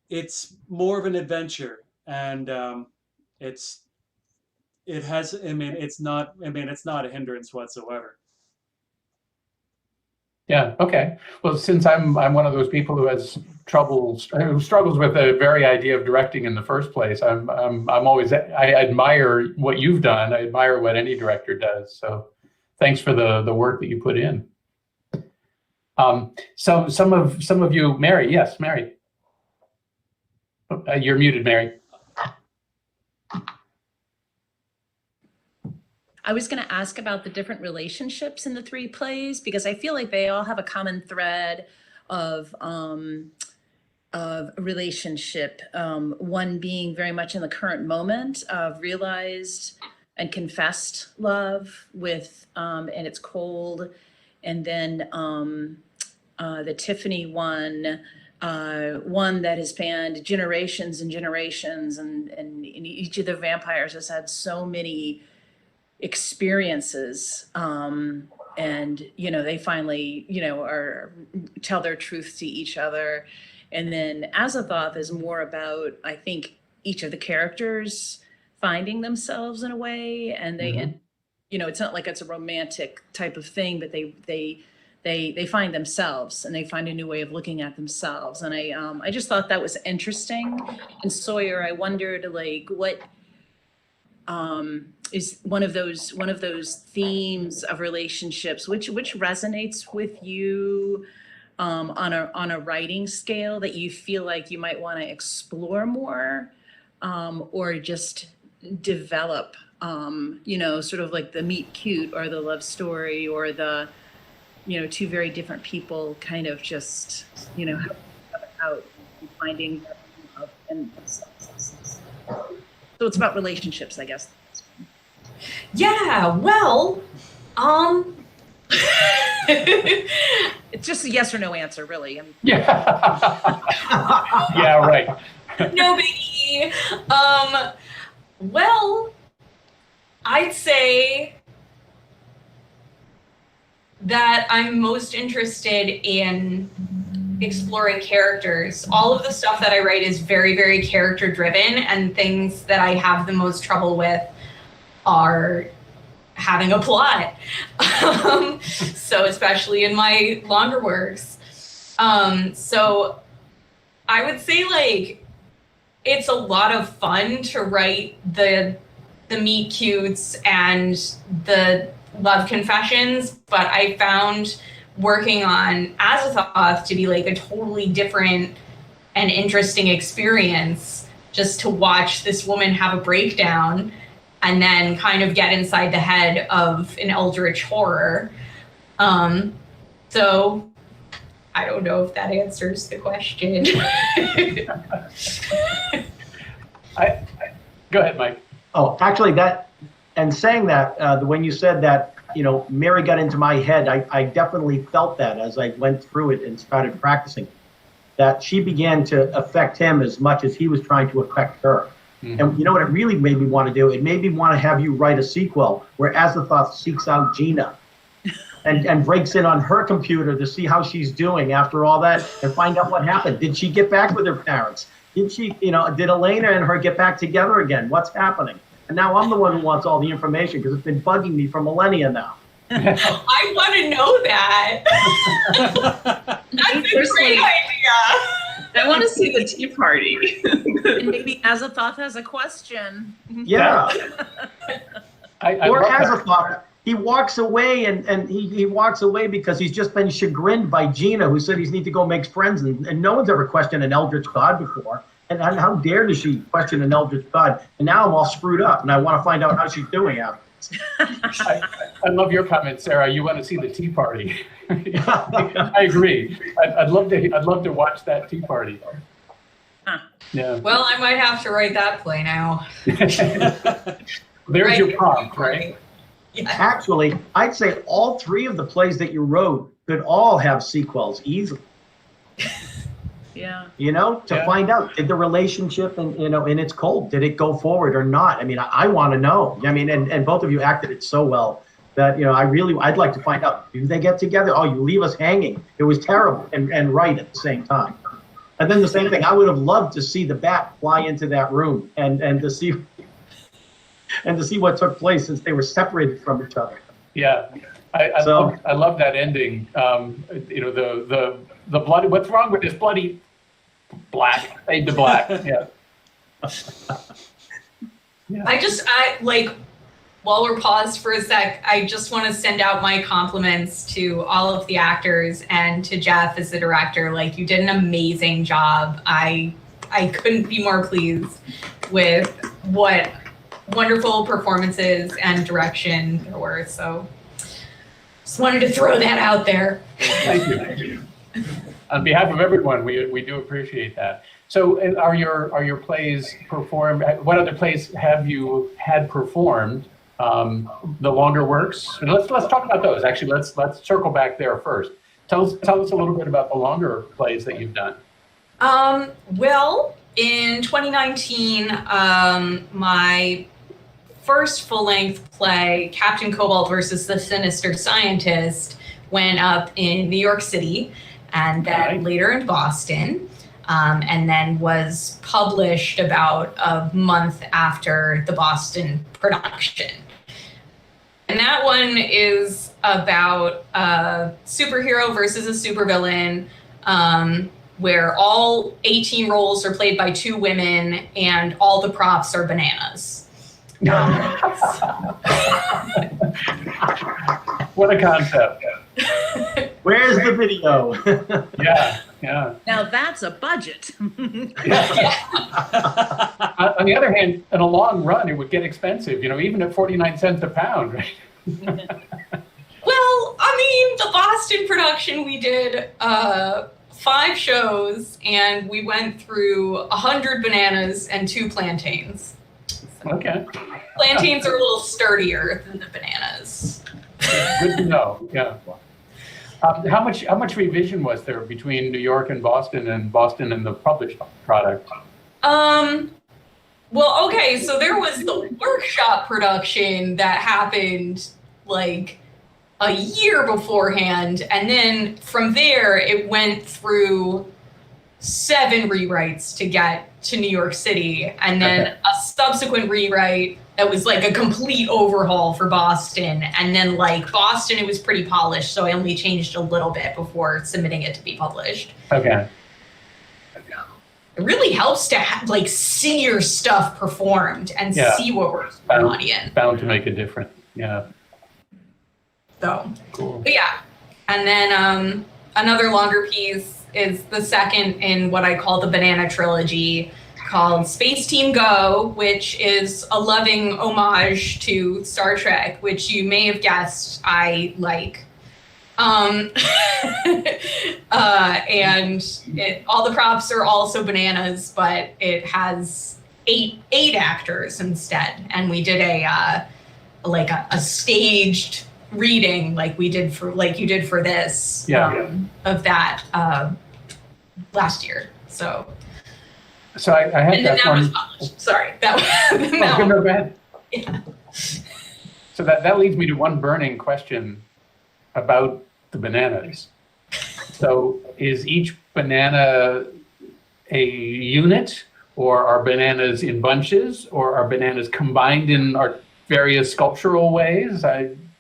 it's more of an adventure, and it's not a hindrance whatsoever. Yeah. Okay. Well, since I'm one of those people who struggles with the very idea of directing in the first place, I admire what you've done. I admire what any director does. So, thanks for the work that you put in. So some of you, Mary. Yes, Mary. You're muted, Mary. I was going to ask about the different relationships in the three plays, because I feel like they all have a common thread of a relationship. One being very much in the current moment of realized and confessed love with And It's Cold, and then the Tiffany one that has spanned generations and generations, and each of the vampires has had so many experiences, and they finally tell their truth to each other. And then Azathoth is more about, I think, each of the characters finding themselves in a way, and they, and, you know, it's not like it's a romantic type of thing, but they find themselves and they find a new way of looking at themselves. And I just thought that was interesting. And Sawyer, I wondered, like, what is one of those themes of relationships which resonates with you on a writing scale that you feel like you might want to explore more, or just develop, you know, sort of like the meet cute or the love story, or the, you know, two very different people kind of just, you know, out and finding love and themselves. So it's about relationships, I guess. Yeah, well, It's just a yes or no answer, really. Yeah. Yeah, right. no biggie. Well, I'd say that I'm most interested in exploring characters. All of the stuff that I write is very, very character driven, and things that I have the most trouble with are having a plot. So especially in my longer works. So I would say, like, it's a lot of fun to write the meet cutes and the love confessions, but I found working on Azathoth to be like a totally different and interesting experience, just to watch this woman have a breakdown and then kind of get inside the head of an eldritch horror. So I don't know if that answers the question. Go ahead, Mike. Oh, actually, that, and saying that, when you said that, you know, Mary got into my head, I definitely felt that as I went through it and started practicing, that she began to affect him as much as he was trying to affect her. And you know what it really made me want to do? It made me want to have you write a sequel where Azathoth seeks out Gina and breaks in on her computer to see how she's doing after all that and find out what happened. Did she get back with her parents? Did she, you know, did Elena and her get back together again? What's happening? And now I'm the one who wants all the information because it's been bugging me for millennia now. I want to know that. That's a great idea. I want to see the tea party. And maybe Azathoth has a question. Yeah. Or love that. Azathoth, he walks away and he walks away because he's just been chagrined by Gina, who said he needs to go make friends. And no one's ever questioned an eldritch god before. And how dare does she question an eldritch god? And now I'm all screwed up and I want to find out how she's doing after. I love your comment, Sarah. You want to see the tea party. I agree. I'd love to watch that tea party. Yeah. Well, I might have to write that play now. There's your prompt, right? Yeah. Actually, I'd say all three of the plays that you wrote could all have sequels easily. Yeah. You know, to find out, did the relationship and, you know, in its cold, did it go forward or not? I mean, I want to know. I mean, and both of you acted it so well that, you know, I'd like to find out, do they get together? Oh, you leave us hanging. It was terrible and right at the same time. And then the same thing, I would have loved to see the bat fly into that room and to see what took place since they were separated from each other. Yeah. I love that ending. You know, the bloody, what's wrong with this bloody black, fade to black. Yeah. Yeah. I like, while we're paused for a sec, I just want to send out my compliments to all of the actors and to Jeff as the director. Like, you did an amazing job. I couldn't be more pleased with what wonderful performances and direction there were. So just wanted to throw that out there. Thank you. Thank you. On behalf of everyone, we do appreciate that. So, and are your plays performed? What other plays have you had performed? The longer works. And let's talk about those. Actually, let's circle back there first. Tell us a little bit about the longer plays that you've done. Well, in 2019, my first full-length play, Captain Cobalt versus the Sinister Scientist, went up in New York City and then later in Boston. and then was published about a month after the Boston production. And that one is about a superhero versus a supervillain, where all 18 roles are played by 2 women and all the props are bananas. What a concept. Where's the video? Yeah. Now that's a budget. On the other hand, in a long run, it would get expensive, even at 49 cents a pound, right? Well, I mean, the Boston production, we did 5 shows, and we went through 100 bananas and 2 plantains. Okay. Plantains are a little sturdier than the bananas. Good to know. Yeah. How much revision was there between New York and Boston and the published product? Well, okay, so there was the workshop production that happened like a year beforehand, and then from there it went through 7 rewrites to get to New York City, and then a subsequent rewrite that was like a complete overhaul for Boston, and then like Boston, it was pretty polished, so I only changed a little bit before submitting it to be published. Okay. It really helps to like see your stuff performed and see what works for the audience. Bound to make a difference. Yeah. So cool. But yeah, and then another longer piece is the second in what I call the Banana Trilogy, called Space Team Go, which is a loving homage to Star Trek, which you may have guessed I like. And all the props are also bananas, but it has eight actors instead. And we did a staged reading like you did for this of that last year. So I had that one. Was published. Sorry, that was. No, go ahead. Yeah. So that leads me to one burning question about the bananas. So is each banana a unit, or are bananas in bunches, or are bananas combined in various sculptural ways?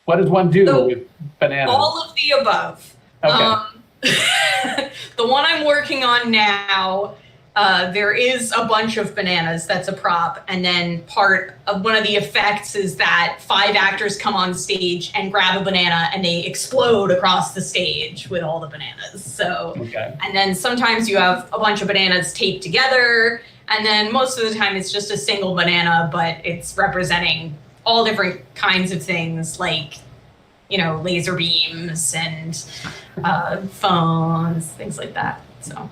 What does one do with bananas? All of the above. Okay. The one I'm working on now, there is a bunch of bananas. That's a prop. And then part of one of the effects is that 5 actors come on stage and grab a banana and they explode across the stage with all the bananas. So, and then sometimes you have a bunch of bananas taped together. And then most of the time it's just a single banana, but it's representing all different kinds of things like, laser beams and phones, things like that. So.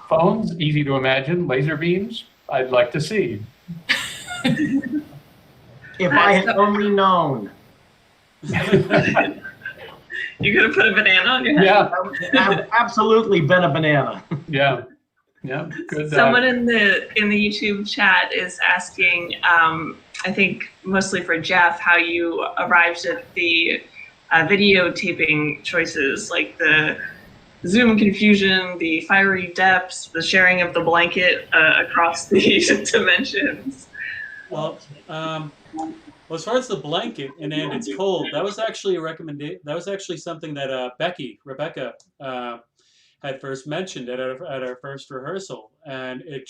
Phones, easy to imagine. Laser beams, I'd like to see. If I had only known. You could have put a banana on your head. Yeah. I've absolutely been a banana. Yeah. Yeah. Good. Someone in the YouTube chat is asking, I think mostly for Jeff, how you arrived at the videotaping choices, like the zoom confusion, the fiery depths, the sharing of the blanket across the dimensions. Well, as far as the blanket in And It's Cold, that was actually a recommendation. That was actually something that Rebecca had first mentioned at our first rehearsal, and it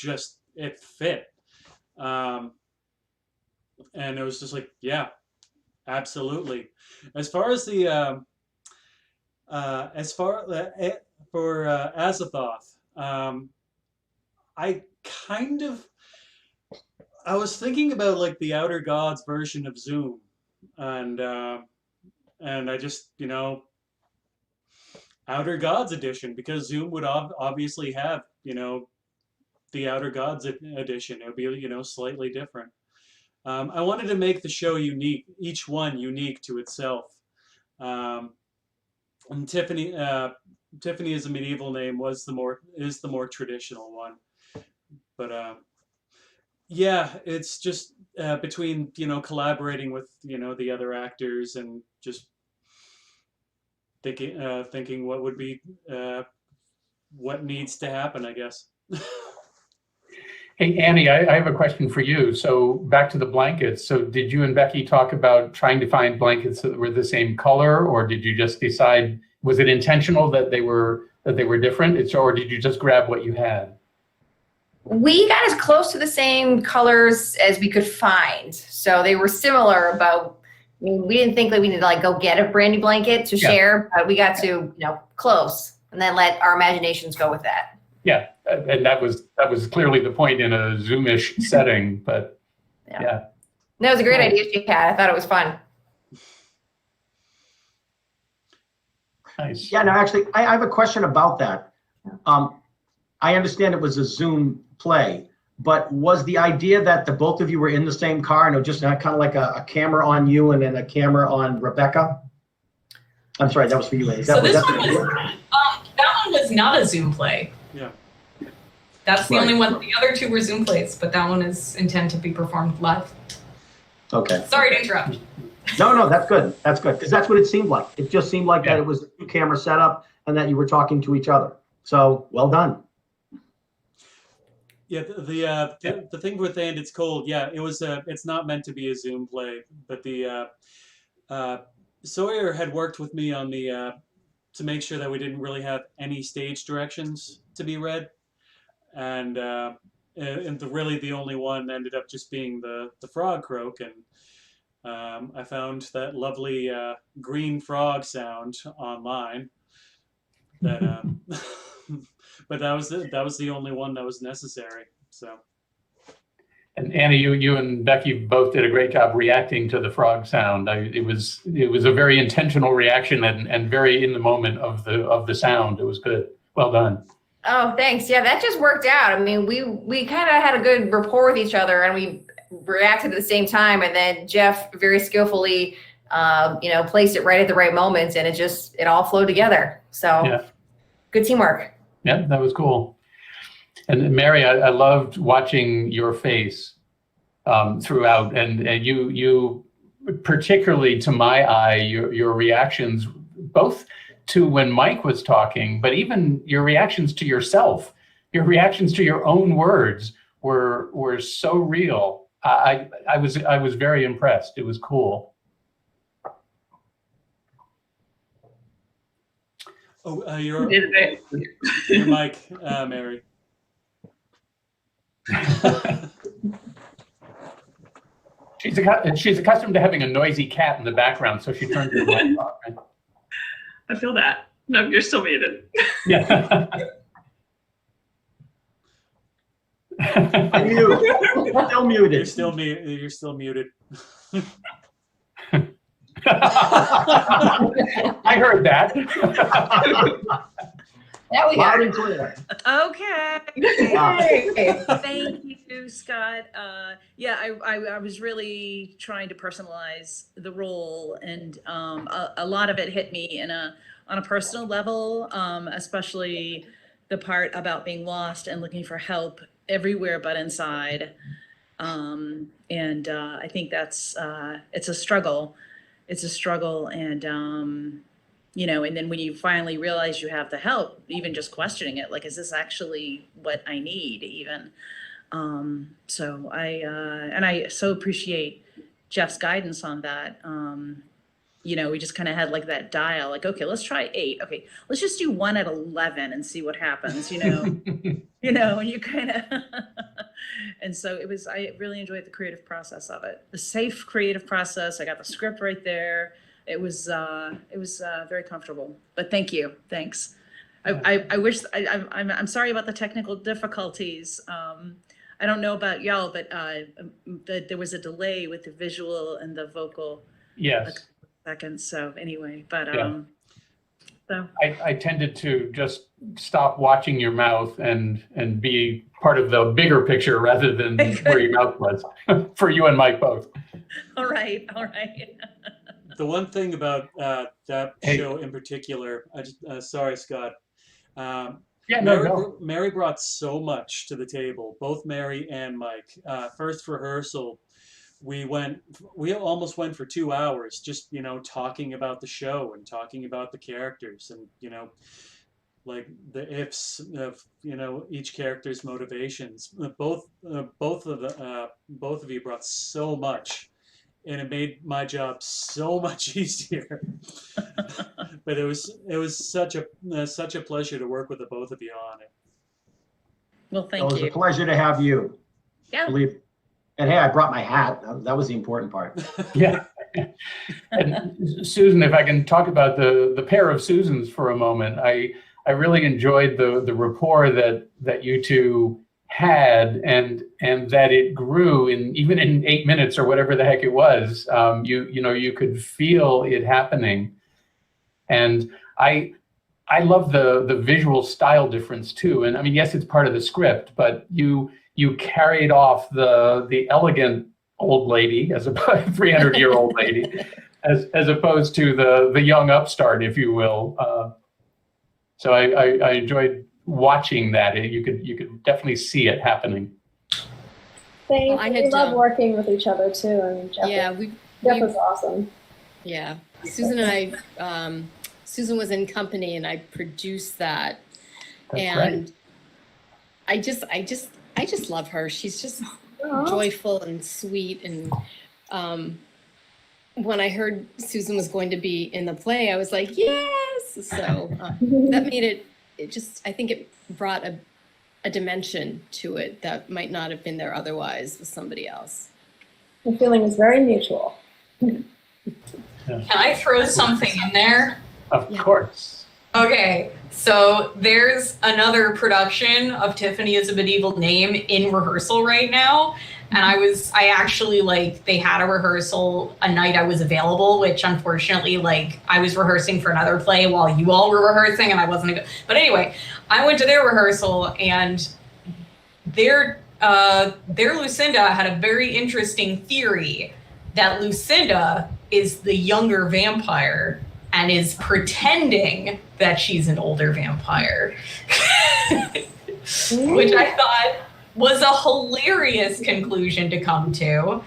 fit. And it was just like, yeah, absolutely. As far as the for Azathoth, I was thinking about like the Outer Gods version of Zoom, and I just Outer Gods edition, because Zoom would obviously have the Outer Gods edition. It would be slightly different. I wanted to make the show unique, each one unique to itself. And Tiffany as a medieval name is the more traditional one, but yeah, it's just between collaborating with the other actors and just thinking what would be what needs to happen, I guess. Hey, Annie, I have a question for you. So back to the blankets. So did you and Becky talk about trying to find blankets that were the same color, or did you just decide, was it intentional that they were different? Or did you just grab what you had? We got as close to the same colors as we could find. So they were similar about, I mean, we didn't think that we needed to like go get a brand new blanket to share, but we got to, you know, close and then let our imaginations go with that. Yeah, and that was clearly the point in a Zoom-ish setting, but yeah. That was a great idea she had. I thought it was fun. Nice. Yeah, no, actually, I have a question about that. I understand it was a Zoom play, but was the idea that the both of you were in the same car and it was just kind of like a camera on you and then a camera on Rebecca? I'm sorry, that was for you, Annie. So this one was, that one was not a Zoom play. Yeah. That's the only one. The other two were Zoom plays, but that one is intended to be performed live. Okay. Sorry to interrupt. No, that's good. That's good, because that's what it seemed like. It just seemed like that it was a two-camera setup and that you were talking to each other. So, well done. Yeah, the thing with And It's Cold, yeah, it was it's not meant to be a Zoom play, but the Sawyer had worked with me on the to make sure that we didn't really have any stage directions to be read, and really the only one ended up just being the frog croak, and I found that lovely green frog sound online that but that was the only one that was necessary. So. And Annie, you and Becky both did a great job reacting to the frog sound. It was a very intentional reaction and very in the moment of the sound. It was good. Well done. Oh, thanks. Yeah, that just worked out. I mean, we kind of had a good rapport with each other, and we reacted at the same time. And then Jeff very skillfully, placed it right at the right moments, and it all flowed together. So, good teamwork. Yeah, that was cool. And Mary, I loved watching your face throughout, and you particularly to my eye, your reactions, both to when Mike was talking, but even your reactions to yourself, your reactions to your own words were so real. I was very impressed. It was cool. Oh, your mic, Mary. She's accustomed to having a noisy cat in the background, so she turned her mic off. Right? I feel that. No, you're still muted. Yeah. Still muted. You're still muted. I heard that. That we Loud got. and clear. Okay. Thank you, Scott. I was really trying to personalize the role, and a lot of it hit me on a personal level, especially the part about being lost and looking for help everywhere but inside. I think that's it's a struggle. It's a struggle, and and then when you finally realize you have the help, even just questioning it, like, is this actually what I need even? So I so appreciate Jeff's guidance on that. We just kind of had like that dial, like, okay, let's try 8. Okay, let's just do 1 at 11 and see what happens, and you kind of, and so I really enjoyed the creative process of it, the safe creative process. I got the script right there. It was very comfortable, but thanks. I wish, I'm sorry about the technical difficulties. I don't know about y'all, but there was a delay with the visual and the vocal. Yes. Seconds. So anyway, but so I tended to just stop watching your mouth and be part of the bigger picture rather than where your mouth was for you and Mike both. All right. The one thing about that show in particular, sorry, Scott. Mary brought so much to the table, both Mary and Mike. First rehearsal, we almost went for 2 hours, just talking about the show and talking about the characters, and like the ifs of each character's motivations. Both of you brought so much, and it made my job so much easier. But it was such a pleasure to work with the both of you on it. Well, It thank was you. a pleasure to have you. Yeah. Believe. And hey, I brought my hat. That was the important part. Yeah. And Susan, if I can talk about the pair of Susans for a moment, I really enjoyed the rapport that you two had, and that it grew even in 8 minutes or whatever the heck it was. You could feel it happening, and I love the visual style difference too. And I mean, yes, it's part of the script, but you carried off the elegant old lady as a 300-year-old lady, as opposed to the young upstart, if you will. So I enjoyed watching that. You could definitely see it happening. Thanks. Well, We love working with each other too. I mean, Jeff, Yeah, Jeff was awesome. Yeah, Susan and I, Susan was in Company, and I produced that. That's and I just love her. She's just joyful and sweet. And when I heard Susan was going to be in the play, I was like, yes. So that made I think it brought a dimension to it that might not have been there otherwise with somebody else. The feeling was very mutual. Can I throw something in there? Of course. Okay, so there's another production of Tiffany is a Medieval Name in rehearsal right now. And I actually, they had a rehearsal a night I was available, which unfortunately, I was rehearsing for another play while you all were rehearsing and I wasn't. But anyway, I went to their rehearsal, and their Lucinda had a very interesting theory that Lucinda is the younger vampire and is pretending that she's an older vampire, which I thought was a hilarious conclusion to come to.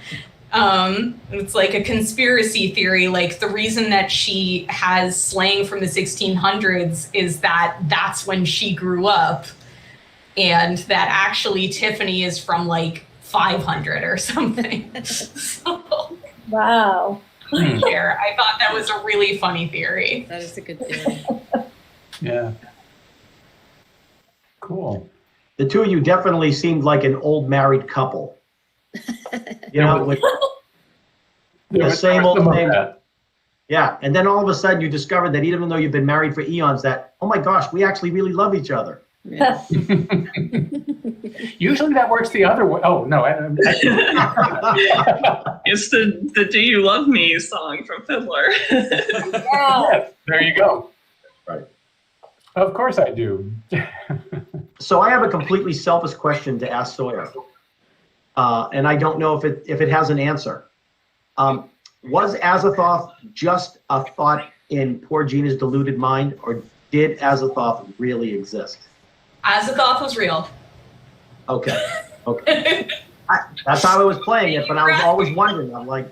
It's like a conspiracy theory. The reason that she has slang from the 1600s is that that's when she grew up, and that actually Tiffany is from 500 or something. So, wow. I don't care. I thought that was a really funny theory. That is a good theory. Yeah. Cool. The two of you definitely seemed like an old married couple. With the same old thing. Yeah, and then all of a sudden you discovered that even though you've been married for eons, that, oh my gosh, we actually really love each other. Yeah. Usually that works the other way. Oh, no. It's the Do You Love Me song from Fiddler. Yes, there you go. Right. Of course I do. So I have a completely selfish question to ask Sawyer. And I don't know if it has an answer. Was Azathoth just a thought in poor Gina's deluded mind, or did Azathoth really exist? Azathoth was real. Okay. That's how I was playing it, but I was always wondering. I'm like,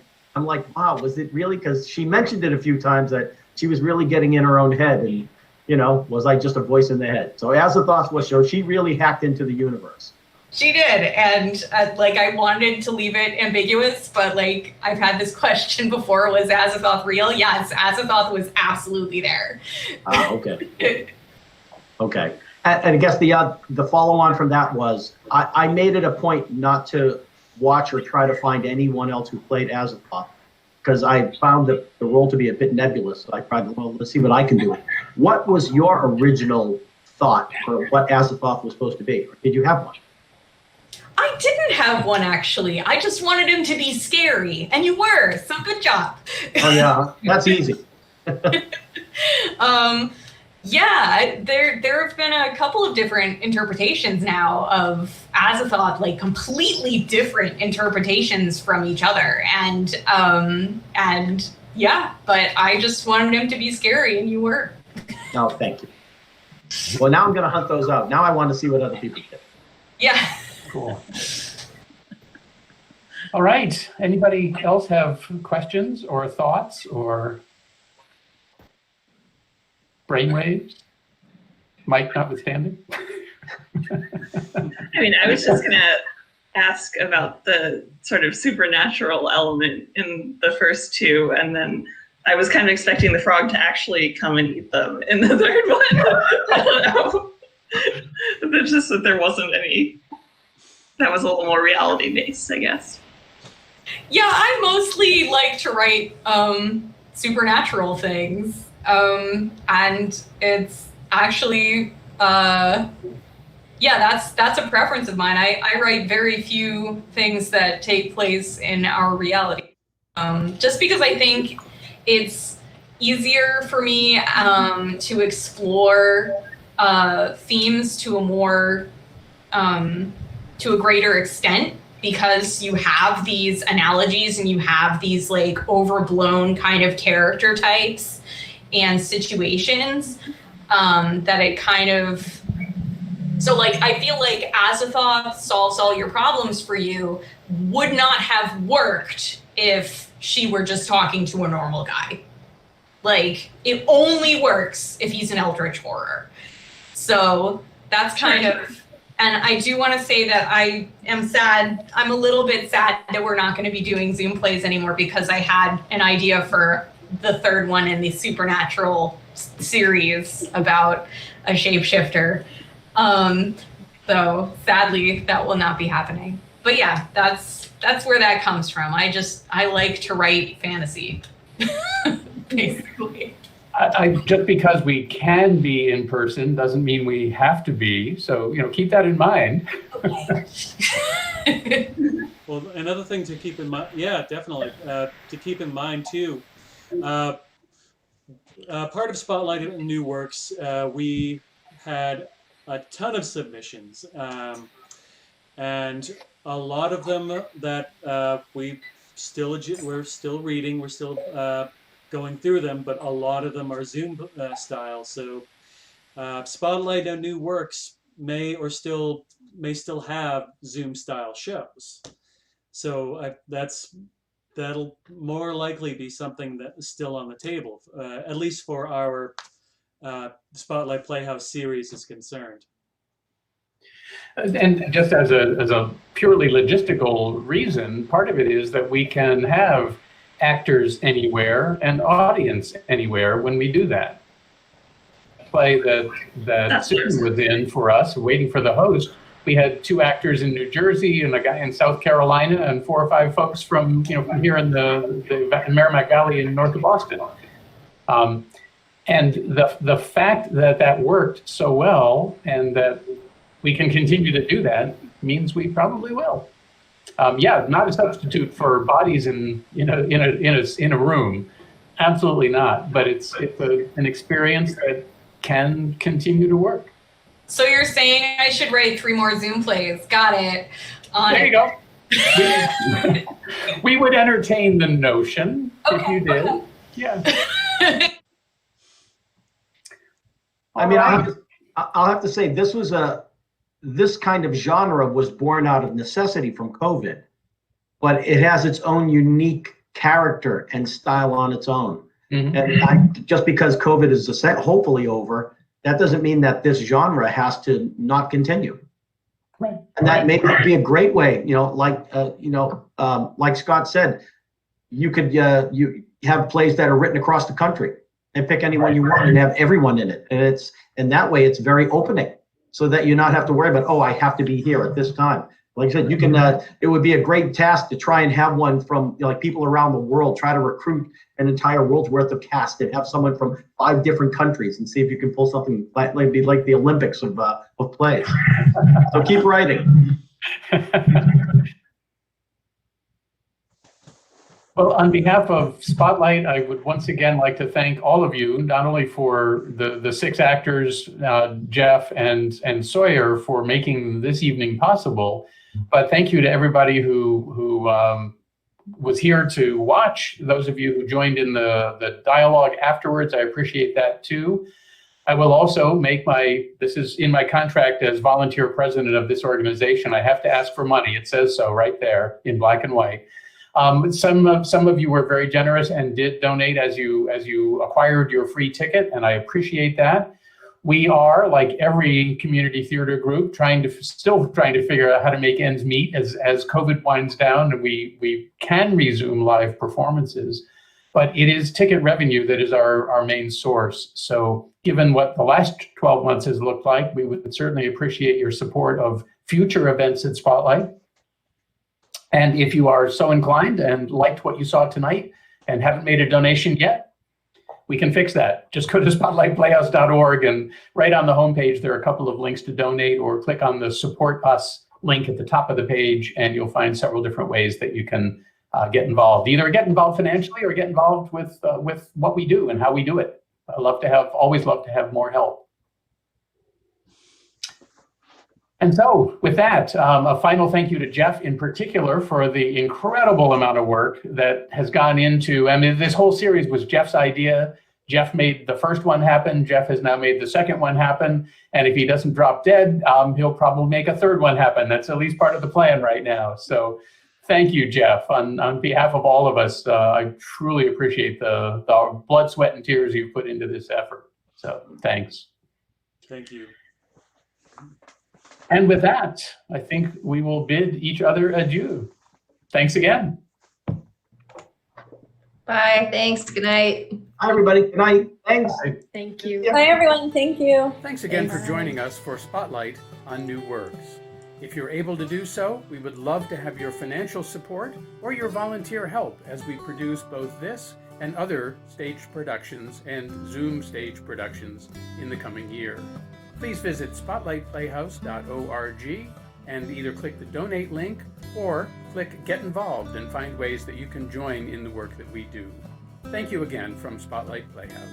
wow, was it really? Because she mentioned it a few times that she was really getting in her own head, and was I just a voice in the head? So Azathoth was so she really hacked into the universe. She did, and I wanted to leave it ambiguous, but I've had this question before: was Azathoth real? Yes, Azathoth was absolutely there. Okay. Okay. And I guess the follow-on from that was I made it a point not to watch or try to find anyone else who played Azathoth, because I found the role to be a bit nebulous. So I tried, let's see what I can do. What was your original thought for what Azathoth was supposed to be? Or did you have one? I didn't have one, actually. I just wanted him to be scary, and you were, so good job. Oh, yeah, that's easy. Yeah, there have been a couple of different interpretations now of Azathoth, completely different interpretations from each other, and yeah, but I just wanted him to be scary, and you were. Oh, thank you. Well, now I'm going to hunt those out. Now I want to see what other people did. Yeah. Cool. All right. Anybody else have questions or thoughts or brainwaves? Mike notwithstanding. I mean, I was just going to ask about the sort of supernatural element in the first two, and then I was kind of expecting the frog to actually come and eat them in the third one. I don't know. It's just that there wasn't any. That was a little more reality based, I guess. Yeah, I mostly like to write supernatural things, and it's actually that's a preference of mine. I write very few things that take place in our reality, just because I think it's easier for me to explore themes to a more to a greater extent, because you have these analogies and you have these like overblown kind of character types and situations that it kind of, so like I feel like Azathoth solves all your problems for you would not have worked if she were just talking to a normal guy. Like, it only works if he's an eldritch horror. So that's kind of, and I do want to say that I am sad. I'm a little bit sad that we're not going to be doing Zoom plays anymore, because I had an idea for the third one in the Supernatural series about a shapeshifter. So sadly, that will not be happening. But yeah, that's where that comes from. I like to write fantasy, basically. I just because we can be in person doesn't mean we have to be. So, keep that in mind. Okay. Well, another thing to keep in mind, yeah, definitely, to keep in mind too, part of Spotlight and New Works, we had a ton of submissions, and a lot of them that we're still reading, we're still going through them, but a lot of them are Zoom style. So Spotlight and New Works may still have Zoom style shows. So that'll more likely be something that is still on the table, at least for our Spotlight Playhouse series is concerned. And just as a purely logistical reason, part of it is that we can have actors anywhere and audience anywhere when we do that. Play that Susan was in for us, waiting for the host, we had 2 actors in New Jersey and a guy in South Carolina and 4 or 5 folks from from here in the Merrimack Valley in north of Boston. And the fact that worked so well and that we can continue to do that means we probably will. Not a substitute for bodies in a room, absolutely not. But it's an experience that can continue to work. So you're saying I should write 3 more Zoom plays? Got it. There you go. We would entertain the notion if you did. Okay. Yeah. I mean, I'll have to say this kind of genre was born out of necessity from COVID, but it has its own unique character and style on its own. Mm-hmm. And just because COVID is hopefully over, that doesn't mean that this genre has to not continue. Right. And that may be a great way, like Scott said, you could you have plays that are written across the country and pick anyone you want and have everyone in it. And that way it's very opening, so that you not have to worry about, I have to be here at this time. Like I said, you can. It would be a great task to try and have one from people around the world. Try to recruit an entire world's worth of cast and have someone from 5 different countries and see if you can pull something like the Olympics of plays. So keep writing. Well, on behalf of Spotlight, I would once again like to thank all of you, not only for the 6 actors, Jeff and Sawyer, for making this evening possible, but thank you to everybody who was here to watch. Those of you who joined in the dialogue afterwards, I appreciate that too. I will also this is in my contract as volunteer president of this organization. I have to ask for money. It says so right there in black and white. Some of you were very generous and did donate as you acquired your free ticket, and I appreciate that. We are, like every community theater group, still trying to figure out how to make ends meet as COVID winds down and we can resume live performances. But it is ticket revenue that is our main source. So given what the last 12 months has looked like, we would certainly appreciate your support of future events at Spotlight. And if you are so inclined and liked what you saw tonight and haven't made a donation yet, we can fix that. Just go to spotlightplayhouse.org, and right on the homepage, there are a couple of links to donate, or click on the Support Us link at the top of the page, and you'll find several different ways that you can get involved. Either get involved financially or get involved with what we do and how we do it. Always love to have more help. And so with that, a final thank you to Jeff in particular for the incredible amount of work that has gone into, I mean, this whole series was Jeff's idea. Jeff made the first one happen. Jeff has now made the second one happen. And if he doesn't drop dead, he'll probably make a third one happen. That's at least part of the plan right now. So thank you, Jeff. On behalf of all of us, I truly appreciate the blood, sweat, and tears you put into this effort. So thanks. Thank you. And with that, I think we will bid each other adieu. Thanks again. Bye. Thanks. Good night. Hi, everybody. Good night. Thanks. Thank you. Bye, everyone. Thank you. Thanks again for joining us for Spotlight on New Works. If you're able to do so, we would love to have your financial support or your volunteer help as we produce both this and other stage productions and Zoom stage productions in the coming year. Please visit spotlightplayhouse.org and either click the donate link or click get involved and find ways that you can join in the work that we do. Thank you again from Spotlight Playhouse.